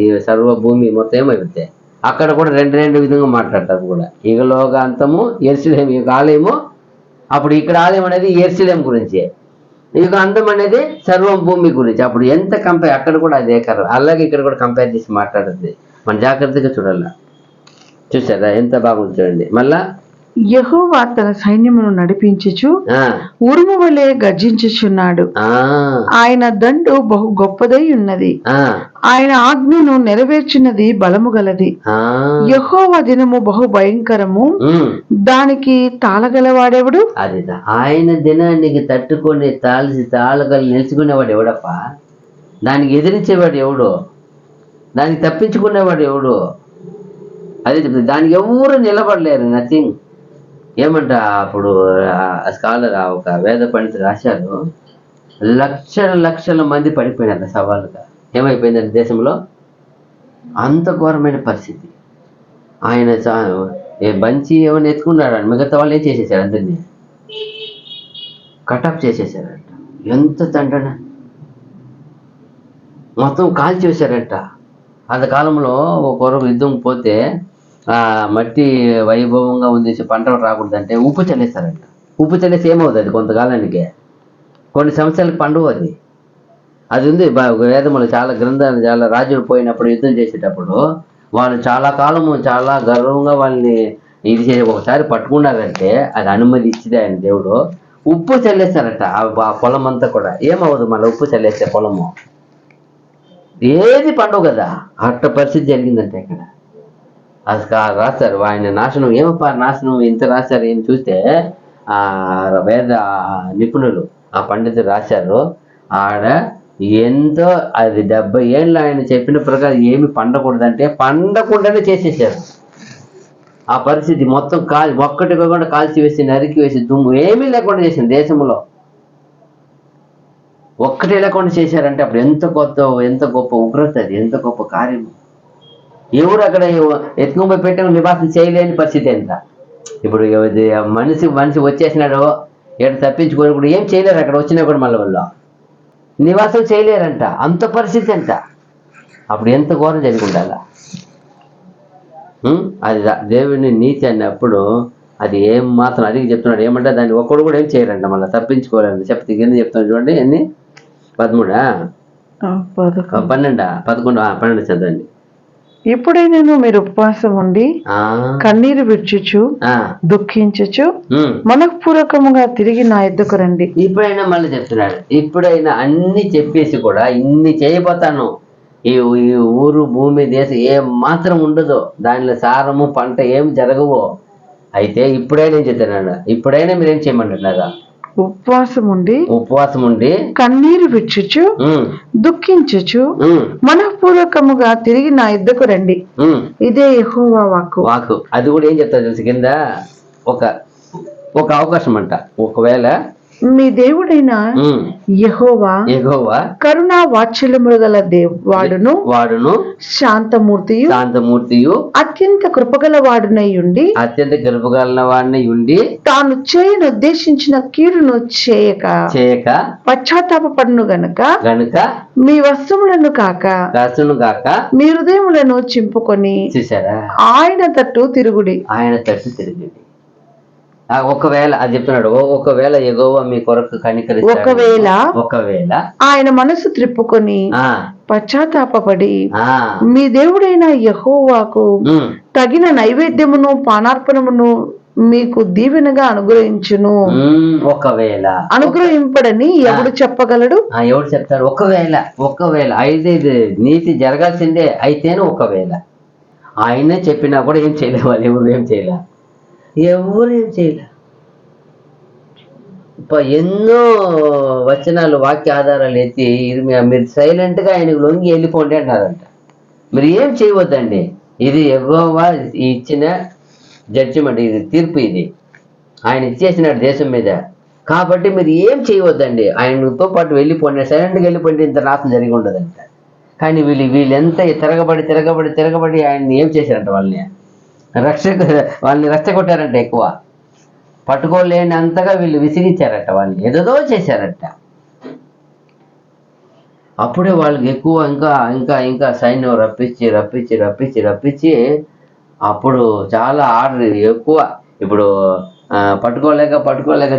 ఈ సర్వభూమి మొత్తం ఏమైపోతాయి. అక్కడ కూడా రెండు విధంగా మాట్లాడతారు కూడా. ఇగలోక అంతము యెరూషలేము యొక్క ఆలయము, అప్పుడు ఇక్కడ ఆలయం అనేది యెరూషలేము గురించి, ఇక అంతం అనేది సర్వం భూమి గురించి. అప్పుడు ఎంత కంపేర్, అక్కడ కూడా అదే కర్ర, అలాగే ఇక్కడ కూడా కంపేర్ చేసి మాట్లాడుతుంది. మన జాగ్రత్తగా చూడాల. చూసారా ఎంత బాగుంది చూడండి. మళ్ళా యెహోవా తన సైన్యమును నడిపించుచు ఉరుము వలె గర్జించుచున్నాడు, ఆయన దండు బహు గొప్పదై ఉన్నది, ఆయన ఆజ్ఞను నెరవేర్చినది బలము గలది. యెహోవా దినము బహు భయంకరము, దానికి తాళగలవాడెవడు? అది ఆయన దినానికి తట్టుకొని తాళగల నిలుచుకునేవాడు ఎవడప్ప? దానికి ఎదిరించేవాడు ఎవడు? దానికి తప్పించుకునేవాడు ఎవడు? అదే చెప్తుంది, దానికి ఎవరు నిలబడలేరు, నథింగ్. ఏమంట అప్పుడు స్కాలర్ ఒక వేద పండితులు రాశారు, లక్షల మంది పడిపోయినారు సవాలుగా. ఏమైపోయిందంటే దేశంలో అంత ఘోరమైన పరిస్థితి. ఆయన బంచి ఏమైనా ఎత్తుకున్నాడు, మిగతా వాళ్ళు ఏం చేసేసారు, అందరినీ కటప్ చేసేసారంట. ఎంత తండ్రన మొత్తం కాల్చి వేశారంట. అంతకాలంలో ఒకరు యుద్ధం పోతే మట్టి వైభవంగా ఉంది, పంటలు రాకూడదంటే ఉప్పు చల్లేస్తారంట. ఉప్పు చల్లేసి ఏమవుతుంది కొంతకాలానికి, కొన్ని సంవత్సరాలకు పండుగ అది ఉంది. వేదములు చాలా గ్రంథాలు, చాలా రాజులు పోయినప్పుడు యుద్ధం చేసేటప్పుడు వాళ్ళు చాలా కాలము చాలా గర్వంగా వాళ్ళని ఇది చేసి ఒకసారి పట్టుకున్నారంటే అది అనుమతి ఇచ్చిదే ఆయన దేవుడు. ఉప్పు చల్లేస్తారట ఆ పొలం అంతా కూడా. ఏమవుదు మళ్ళీ ఉప్పు చల్లేస్తే పొలము, ఏది పండుగ కదా. అట్ట పరిస్థితి జరిగిందంటే ఇక్కడ అది రాస్తారు. ఆయన నాశనం ఏమప్ప నాశనం ఇంత రాశారు ఏం చూస్తే వేద నిపుణులు ఆ పండితులు రాశారు. ఆడ ఎంతో అది 70 ఏళ్ళు ఆయన చెప్పిన ప్రకారం ఏమి పండకూడదంటే పండకుండానే చేసేసారు. ఆ పరిస్థితి మొత్తం ఒక్కటి కాకుండా కాల్చి వేసి నరికి వేసి దుమ్ము ఏమీ లేకుండా చేసింది దేశంలో. ఒక్కటే లేకుండా చేశారంటే అప్పుడు ఎంత గొప్ప ఉగ్రత, అది ఎంత గొప్ప కార్యము. ఎవరు అక్కడ ఎత్తుకొని పెట్టడం నివాసం చేయలేని పరిస్థితి ఎంత. ఇప్పుడు మనిషి వచ్చేసినాడు, ఎక్కడ తప్పించుకొని కూడా ఏం చేయలేరు. అక్కడ వచ్చినా కూడా మళ్ళీ వాళ్ళు నివాసం చేయలేరంట, అంత పరిస్థితి అంట. అప్పుడు ఎంత ఘోరం జరిగి ఉండాలా. అది దేవుని నీతి అన్నప్పుడు అది ఏం మాత్రం అదిగి చెప్తున్నాడు. ఏమంటే దాన్ని ఒక్కడు కూడా ఏం చేయరంట, మళ్ళీ తప్పించుకోవాలంట. చెప్తే కింద చెప్తున్నాడు చూడండి. ఎన్ని 13 12 11 12 చదవండి. ఎప్పుడైనా మీరు ఉపవాసం ఉండి ఆ, కన్నీరు విడ్చుచు ఆ, దుఃఖించుచు ఉమ్. మనఃపూర్వకముగా తిరిగి నా యొద్దకు రండి. ఇప్పుడైనా మళ్ళీ చెప్తున్నాడు, ఇప్పుడైనా అన్ని చెప్పేసి కూడా ఇన్ని చేయబోతాను, ఈ ఈ ఊరు భూమి దేశం ఏం మాత్రం ఉండదు, దానిలో సారము పంట ఏం జరగవు, అయితే ఇప్పుడైనా ఏం చెప్తున్నాడు, ఇప్పుడైనా మీరేం చేయమంటున్నారా, ఉపవాసం ఉండి కన్నీరు విడ్చుచు దుఃఖించుచు ఉమ్, మనఃపూర్వకముగా తిరిగి నా యొద్దకు రండి. ఉమ్. ఇదే యెహోవా వాక్కు. అది కూడా ఏం చెప్తారు తెలుసు, కింద ఒక ఒక అవకాశం అంట, ఒకవేళ మీ దేవుడైన యెహోవా కరుణా వాత్సల్యములు గల వాడును శాంతమూర్తియు అత్యంత కృపగల వాడునై ఉండి తాను చేయనుద్దేశించిన కీడును చేయక పశ్చాత్తాపపడును గనుక మీ వస్త్రములను కాక మీ హృదయములను చింపుకొని ఆయన తట్టు తిరుగుడి. ఒకవేళ అది చెప్తున్నాడు, ఒకవేళ యెహోవా మీ కొరకు కనికరిస్తాడు, ఒకవేళ ఆయన మనసు త్రిప్పుకొని పశ్చాత్తాపపడి మీ దేవుడైన యెహోవాకు తగిన నైవేద్యమును పానార్పణమును మీకు దీవెనగా అనుగ్రహించును. ఒకవేళ అనుగ్రహింపడని ఎవడు చెప్పగలడు? ఎవడు చెప్తాడు? ఒకవేళ అయితే ఇది నీతి జరగాల్సిందే, అయితేనే ఒకవేళ ఆయనే చెప్పినా కూడా ఏం చేయలే, వాళ్ళు ఎవరు ఏం చేయలే, ఎవరేం చేయలే. ఎన్నో వచనాలు వాక్య ఆధారాలు ఎత్తి మీరు సైలెంట్ గా ఆయనకు లొంగి వెళ్ళిపోండి అంటారంట. మీరు ఏం చేయవద్దండి, ఇది యెహోవా ఇచ్చిన జడ్జిమెంట్, ఇది తీర్పు, ఇది ఆయన ఇచ్చేసినాడు దేశం మీద, కాబట్టి మీరు ఏం చేయవద్దండి, ఆయనతో పాటు వెళ్ళిపోండి, సైలెంట్గా వెళ్ళిపోండి, ఇంత నాశనం జరిగి ఉండదంట. కానీ వీళ్ళెంత తిరగబడి ఆయన్ని ఏం చేశారంట, వాళ్ళని రెచ్చగొట్టారంట, ఎక్కువ పట్టుకోలేని అంతగా వీళ్ళు విసిగించారట, వాళ్ళని ఏదో చేశారట. అప్పుడే వాళ్ళకి ఎక్కువ ఇంకా ఇంకా ఇంకా సైన్యం రప్పించి అప్పుడు చాలా ఆర్డర్ ఎక్కువ. ఇప్పుడు పట్టుకోలేక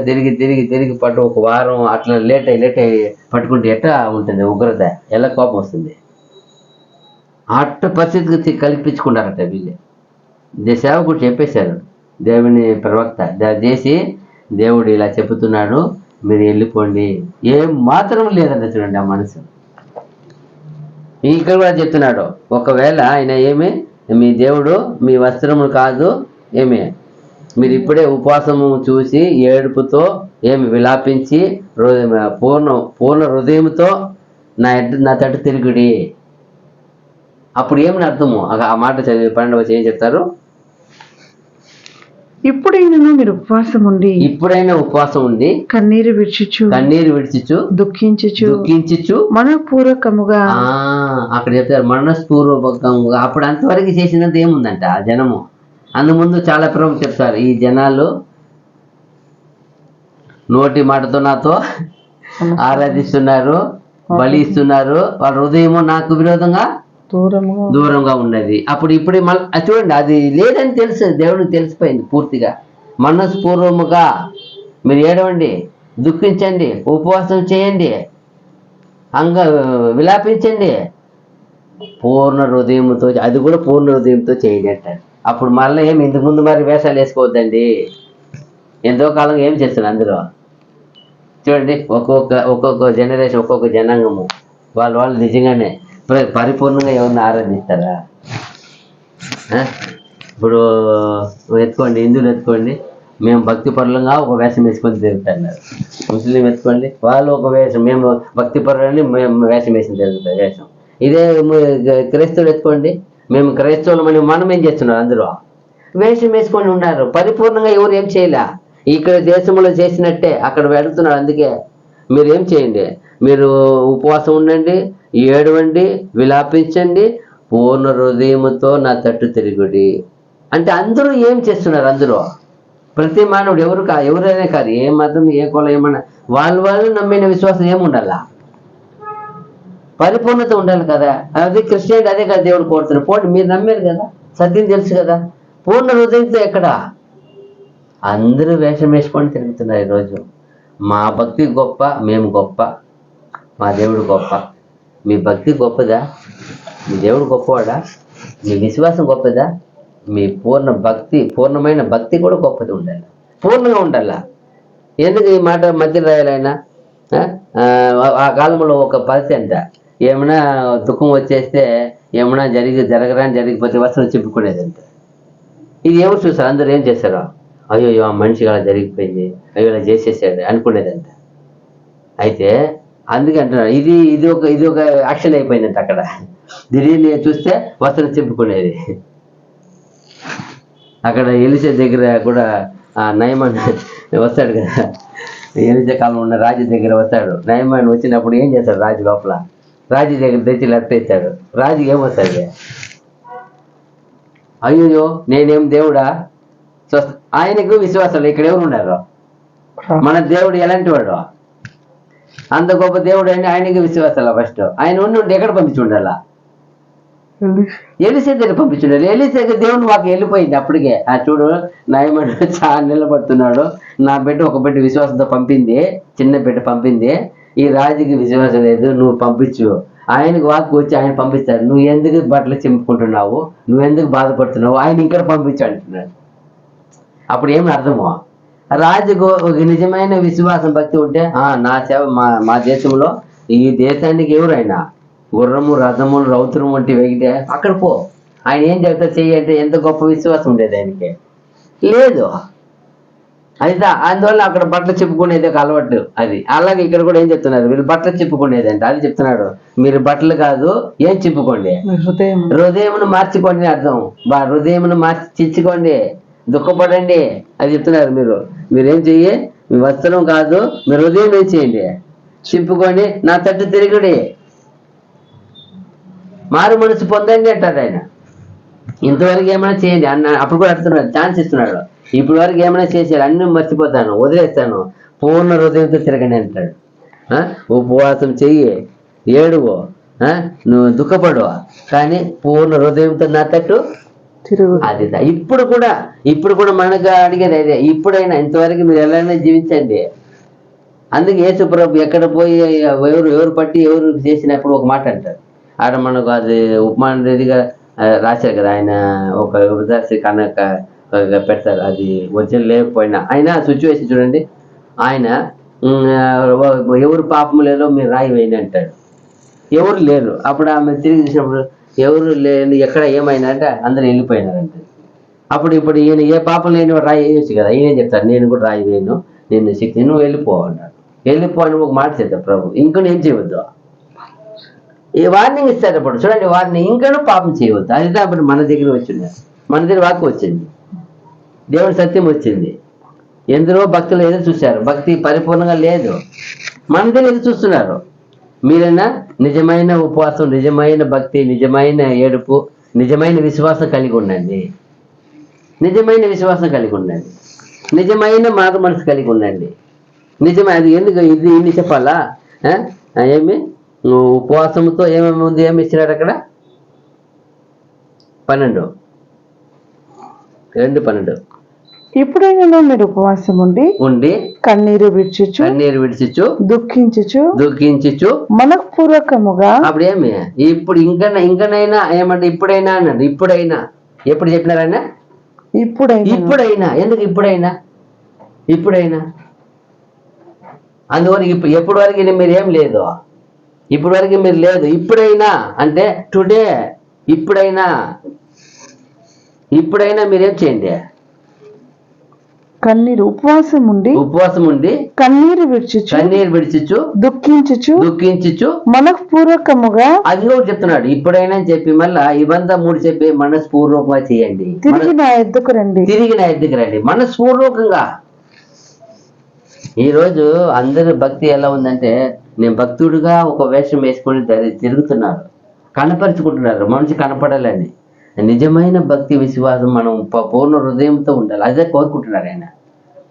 తిరిగి ఒక వారం అట్లా లేట్ అయ్యి పట్టుకుంటే ఎట్లా ఉంటుంది ఉగ్రత, ఎలా కోపం వస్తుంది, అట్ట పరిస్థితికి కల్పించుకున్నారట వీళ్ళు. సేవకుడు చెప్పేశారు, దేవుని ప్రవక్త చేసి, దేవుడు ఇలా చెబుతున్నాడు, మీరు వెళ్ళిపోండి, ఏం మాత్రం లేదంట. చూడండి ఆ మనసు. ఇక్కడ కూడా చెప్తున్నాడు, ఒకవేళ ఆయన మీ దేవుడు మీ వస్త్రములు కాదు, మీరు ఇప్పుడే ఉపవాసము చూసి ఏడుపుతో విలాపించి పూర్ణ హృదయంతో నా తట్టు తిరుగుడి. అప్పుడు ఏమని అర్థము? ఆ మాట చదివి 12వ ఏం చెప్తారు? ఇప్పుడైనా ఉపవాసం ఉండి కన్నీరు విడిచుచు దుఃఖించుచు మనపూర్వకముగా, అక్కడ చెప్తారు మనస్పూర్వకంగా. అప్పుడు అంతవరకు చేసినంత ఏముందంట ఆ జనము. అందుముందు చాలా ప్రభు చెప్తారు, ఈ జనాలు నోటి మాటతో నాతో ఆరాధిస్తున్నారు, బలి ఇస్తున్నారు, వాళ్ళ హృదయము నాకు విరోధంగా దూరంగా ఉన్నది. ఇప్పుడే మళ్ళీ చూడండి, అది లేదని తెలుసు, దేవుడికి తెలిసిపోయింది పూర్తిగా. మనస్పూర్వముగా మీరు ఏడవండి, దుఃఖించండి, ఉపవాసం చేయండి, విలాపించండి, పూర్ణ హృదయంతో, అది కూడా పూర్ణ హృదయంతో చేయండి అంటారు. అప్పుడు మళ్ళీ ఇంతకు ముందు మరి వేషాలు వేసుకోవద్దండి. ఎంతో కాలం ఏం చేస్తున్నారు అందరూ. చూడండి, ఒక్కొక్క జనరేషన్, ఒక్కొక్క జనాంగము, వాళ్ళు నిజంగానే పరిపూర్ణంగా ఎవరిని ఆరాధిస్తారా? ఇప్పుడు ఎత్తుకోండి, హిందువులు ఎత్తుకోండి, మేము భక్తి పరులంగా ఒక వేషం వేసుకొని తిరుగుతున్నారు. ముస్లిం ఎత్తుకోండి, వాళ్ళు ఒక వేషం, మేము భక్తి పరులని మేము వేషం వేసుకొని తిరుగుతారు వేషం. ఇదే క్రైస్తవులు ఎత్తుకోండి, మేము క్రైస్తవులు మనం ఏం చేస్తున్నారు, అందరూ వేషం వేసుకొని ఉన్నారు. పరిపూర్ణంగా ఎవరు ఏం చేయలే. ఇక్కడ దేశంలో చేసినట్టే అక్కడ వెళుతున్నారు. అందుకే మీరు ఏం చేయండి, మీరు ఉపవాసం ఉండండి, ఏడవండి, విలాపించండి, పూర్ణ హృదయముతో నా తట్టు తిరుగుడి అంటే అందరూ ఏం చేస్తున్నారు? అందరూ ప్రతి మానవుడు ఎవరైనా కాదు, ఏ మతం, ఏ కులం, ఏమన్నా వాళ్ళు నమ్మిన విశ్వాసం ఏముండాలా? పరిపూర్ణత ఉండాలి కదా. అది క్రిస్టియన్, అదే కదా దేవుడు కోరుతున్నారు. పోటీ మీరు నమ్మారు కదా, సత్యం తెలుసు కదా, పూర్ణ హృదయంతో ఎక్కడ? అందరూ వేషం వేసుకొని తిరుగుతున్నారు ఈరోజు. మా భక్తి గొప్ప, మేము గొప్ప, మా దేవుడు గొప్ప. మీ భక్తి గొప్పదా? మీ దేవుడు గొప్పవాడా? మీ విశ్వాసం గొప్పదా, మీ పూర్ణమైన భక్తి కూడా గొప్పది ఉండాలి, పూర్ణంగా ఉండాల. ఎందుకు ఈ మాట మధ్య రాయాలి ఆయన? ఆ కాలంలో ఒక పరిస్థితి అంట, ఏమైనా దుఃఖం వచ్చేస్తే ఏమైనా జరిగిపోతే వస్త్రం చింపుకునేదంట. ఇది ఎవరు చూసారు? అందరూ ఏం చేశారు? అయ్యో ఆ మనిషి అలా జరిగిపోయింది, అయ్యో ఇలా చేసేసాడు అనుకునేదంట. అయితే అందుకే అంటున్నాడు, ఇది ఒక యాక్షన్ అయిపోయిందంట అక్కడ. దీన్ని చూస్తే వస్త్రం చింపుకునేది. అక్కడ ఎలిసే దగ్గర కూడా నయమాన్ వస్తాడు కదా, ఎలిసే కాలంలో ఉన్న రాజు దగ్గర వస్తాడు. నయమాన్ వచ్చినప్పుడు ఏం చేస్తాడు? రాజు లోపల రాజు దగ్గర తెచ్చి లెప్పేస్తాడు. రాజుకి ఏమొస్తుంది? అయ్యో నేనేం దేవుడా? ఆయనకు విశ్వాసం. ఇక్కడ ఎవరు ఉన్నారు? మన దేవుడు ఎలాంటి వాడు? అంత గొప్ప దేవుడు అని ఆయనకి విశ్వాసాల. ఫస్ట్ ఆయన ఉండి ఎక్కడ పంపించి ఉండాలా? ఎలిసే దగ్గర పంపించుండాలి. ఎలిసేకి దేవుని మాకు వెళ్ళిపోయింది అప్పటికే. చూడు నయమడు చాలా నిలబడుతున్నాడు, నా బిడ్డ ఒక బిడ్డ విశ్వాసంతో పంపింది, చిన్న బిడ్డ పంపింది, ఈ రాజుకి విశ్వాసం లేదు, నువ్వు పంపించు. ఆయనకు వాక్కు వచ్చి ఆయన పంపిస్తాడు. నువ్వు ఎందుకు బట్టలు చింపుకుంటున్నావు, నువ్వెందుకు బాధపడుతున్నావు, ఆయన ఇక్కడ పంపించు అంటున్నాడు. అప్పుడు ఏమి అర్థమో? రాజుకు ఒక నిజమైన విశ్వాసం భక్తి ఉంటే నా సేవ మా దేశంలో, ఈ దేశానికి ఎవరైనా గుర్రము రథము రౌతురం వంటి వెగితే అక్కడ పో, ఆయన ఏం చెప్తా చెయ్యంటే ఎంత గొప్ప విశ్వాసం ఉండేది ఆయనకి. లేదు అయితే అందువల్ల అక్కడ బట్టలు చెప్పుకునేది ఒక అలవాటు అది. అలాగే ఇక్కడ కూడా ఏం చెప్తున్నారు? వీళ్ళు బట్టలు చెప్పుకునేది అంటే అది చెప్తున్నాడు. మీరు బట్టలు కాదు, ఏం చెప్పుకోండి? హృదయమును మార్చుకోండి అర్థం. హృదయమును మార్చి చిచ్చుకోండి, దుఃఖపడండి అది చెప్తున్నారు. మీరేం చెయ్యి? మీ వస్త్రం కాదు, మీరు హృదయం ఏం చేయండి? చింపుకోండి, నా తట్టు తిరిగిడి, మారు మనసు పొందండి అంటారు ఆయన. ఇంతవరకు ఏమైనా చేయండి అన్న, అప్పుడు కూడా అడుగుతున్నాడు, ఛాన్స్ ఇస్తున్నాడు. ఇప్పుడు వరకు ఏమైనా చేశారు, అన్ని మర్చిపోతాను, వదిలేస్తాను, పూర్ణ హృదయంతో తిరగండి అంటాడు. ఉపవాసం చెయ్యి, ఏడువో, నువ్వు దుఃఖపడు, కానీ పూర్ణ హృదయంతో నా తట్టు తిరుగు. అది ఇప్పుడు కూడా మనకు అడిగేది అదే. ఇప్పుడైనా ఇంతవరకు మీరు ఎలాగైనా జీవించండి. అందుకే యేసుప్రభు ఎక్కడ పోయి ఎవరు పట్టి ఎవరు చేసినప్పుడు ఒక మాట అంటారు. ఆడ మనకు అది ఉపమాన రీతిగా రాశారు కదా, ఆయన ఒక వృద్ధాశ్రీ కనుక పెడతారు. అది ఒరిజినల్ లేకపోయినా ఆయన సిచ్యువేషన్ చూడండి. ఆయన ఎవరు పాపం లేదో మీరు రాయి వేయండి అంటాడు. ఎవరు లేరు. అప్పుడు ఆమె తిరిగి చూసినప్పుడు ఎవరు లేని ఎక్కడ ఏమైనా అంటే అందరూ వెళ్ళిపోయినారంట. ఇప్పుడు ఈయన ఏ పాపం లేని రాయి వేయచ్చు కదా, ఈయన చెప్తారు నేను కూడా రాయి వేయను, నేను శక్తి, నువ్వు వెళ్ళిపో అన్నాడు. వెళ్ళిపో అని ఒక మాట చేద్దాం ప్రభు, ఇంకో ఏం చేయవద్దు. ఈ వార్నింగ్ ఇస్తారు. అప్పుడు చూడండి, వారిని ఇంకనూ పాపం చేయవద్దు. అది అప్పుడు మన దగ్గర వచ్చింది, మన దగ్గర వాక్కు వచ్చింది, దేవుడి సత్యం వచ్చింది. ఎందరో భక్తులు ఎదురు చూశారు, భక్తి పరిపూర్ణంగా లేదు, మన దగ్గర ఎదురు చూస్తున్నారు. మీరైనా నిజమైన ఉపవాసం, నిజమైన భక్తి, నిజమైన ఏడుపు, నిజమైన విశ్వాసం కలిగి ఉండండి. నిజమైన విశ్వాసం కలిగి ఉండండి, నిజమైన మారు మనసు కలిగి ఉండండి. నిజమే. అది ఎందుకు ఇన్ని చెప్పాలా? ఏమి ఉపవాసంతో ఏమేమి ఉంది, ఏమి ఇచ్చినాడు అక్కడ? 12:12 ఇప్పుడైనా మీరు ఉపవాసం ఉండి కన్నీరు విడిచుచు దుఃఖించుచు మనఃపూర్వకముగా. అప్పుడు ఏమి? ఇప్పుడు ఇంకనైనా ఏమంటే ఇప్పుడైనా అన్నాడు. ఎప్పుడు చెప్పినారన్నా? ఇప్పుడైనా. ఎందుకు ఇప్పుడైనా? అందువల్ల ఎప్పటి వరకు మీరు ఏం లేదు, ఇప్పటి వరకు మీరు లేదు. ఇప్పుడైనా అంటే టుడే. ఇప్పుడైనా మీరేం చేయండి? ఉపవాసం ఉండి కన్నీరు విడిచుచు దుఃఖించుచు మనఃపూర్వకముగా. అది కూడా చెప్తున్నాడు. ఇప్పుడైనా చెప్పి మళ్ళా ఇవంతా 3 చెప్పి మనస్పూర్వకంగా చేయండి. తిరిగి నా ఎద్దుకు రండి మనస్పూర్వకంగా. ఈరోజు అందరి భక్తి ఎలా ఉందంటే, నేను భక్తుడిగా ఒక వేషం వేసుకొని తిరుగుతున్నారు, కనపరుచుకుంటున్నారు, మనిషి కనపడాలని. నిజమైన భక్తి విశ్వాసం మనం పూర్ణ హృదయంతో ఉండాలి. అదే కోరుకుంటున్నారు ఆయన.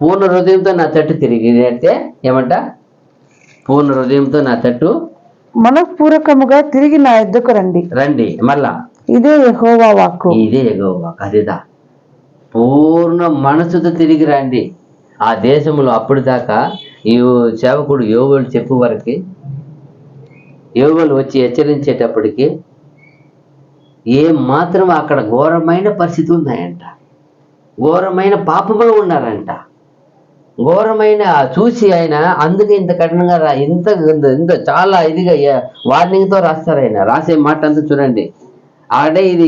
పూర్ణ హృదయంతో నా తట్టు తిరిగి అంటే ఏమంట? పూర్ణ హృదయంతో నా తట్టు మనఃపూర్వకముగా తిరిగి నా ఎద్దుకు రండి. మళ్ళా ఇదే యెహోవా వాక్కు. అదేదా పూర్ణ మనసుతో తిరిగి రండి. ఆ దేశంలో అప్పుడు దాకా ఈ సేవకుడు యోబులు చెప్పు వరకు, యోబులు వచ్చి హెచ్చరించేటప్పటికి ఏం మాత్రం అక్కడ ఘోరమైన పరిస్థితులు ఉన్నాయంట, ఘోరమైన పాపములు ఉన్నారంట, ఘోరమైన చూసి ఆయన అందుకే ఇంత కఠినంగా ఇంత చాలా ఇదిగా వార్నింగ్తో రాస్తారు. ఆయన రాసే మాట అంతా చూడండి. ఆడే ఇది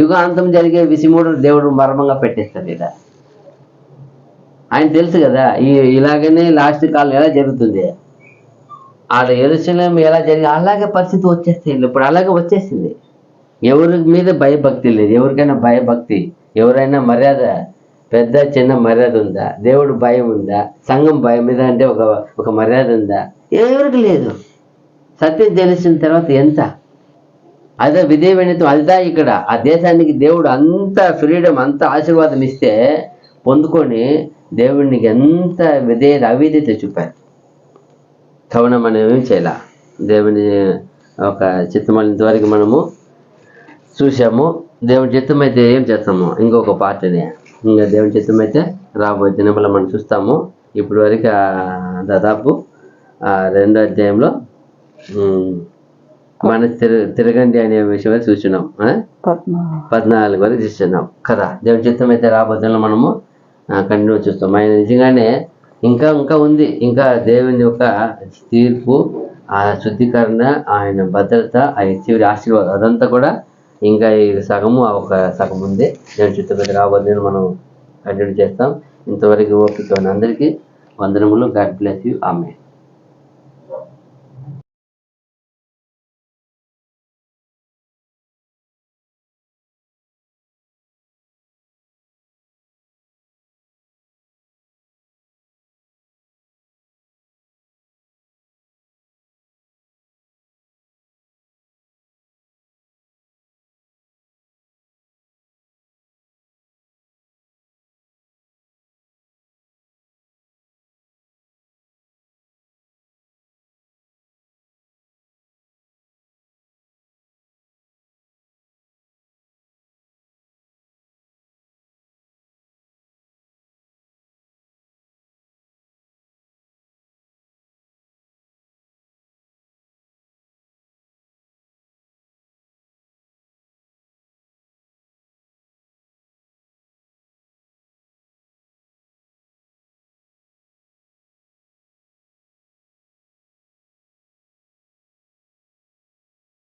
యుగాంతం జరిగే విసిమూడు దేవుడు మర్మంగా పెట్టేస్తాడు. ఇలా ఆయన తెలుసు కదా ఇలాగనే లాస్ట్ కాలం ఎలా జరుగుతుంది, ఆడ యెరూషలేం ఎలా జరిగి అలాగే పరిస్థితి వచ్చేస్తాయి. ఇప్పుడు అలాగే వచ్చేసింది. ఎవరి మీద భయభక్తి లేదు. ఎవరికైనా భయభక్తి, ఎవరైనా మర్యాద, పెద్ద చిన్న మర్యాద ఉందా? దేవుడు భయం ఉందా? సంఘం భయం మీద అంటే ఒక మర్యాద ఉందా? ఎవరికి లేదు. సత్యం తెలిసిన తర్వాత ఎంత అదే విధేయత అదిదా ఇక్కడ ఆ దేశానికి దేవుడు అంత ఫ్రీడమ్, అంత ఆశీర్వాదం ఇస్తే పొందుకొని దేవుడికి ఎంత విధేయత అవిధేయత చూపారు. కావున మనం ఏం చేయాల, దేవుని ఒక చిత్తమని ఇంతవరకు మనము చూసాము. దేవుని చిత్తం అయితే ఏం చేస్తాము, ఇంకొక పార్టీని ఇంకా దేవుని చిత్తం అయితే రాబోయే దినములో మనం చూస్తాము. ఇప్పటి వరకు దాదాపు 2వ అధ్యాయంలో మన తిరగండి అనే విషయం చూస్తున్నాం. 14 వరకు చూస్తున్నాం కదా. దేవుని చిత్తం అయితే రాబోతున్న మనము కంటిన్యూ చూస్తాం. ఆయన నిజంగానే ఇంకా ఉంది. ఇంకా దేవుని యొక్క తీర్పు, ఆ శుద్ధీకరణ, ఆయన భద్రత, ఆయన చివరి ఆశీర్వాదం అదంతా కూడా ఇంకా ఈ సగము ఒక సగం ఉంది. దేవుని చిత్తం అయితే రాబోతున్న మనం కంటిన్యూ చేస్తాం. ఇంతవరకు ఓపిక అందరికీ వందనములు. God bless you. ఆమేన్.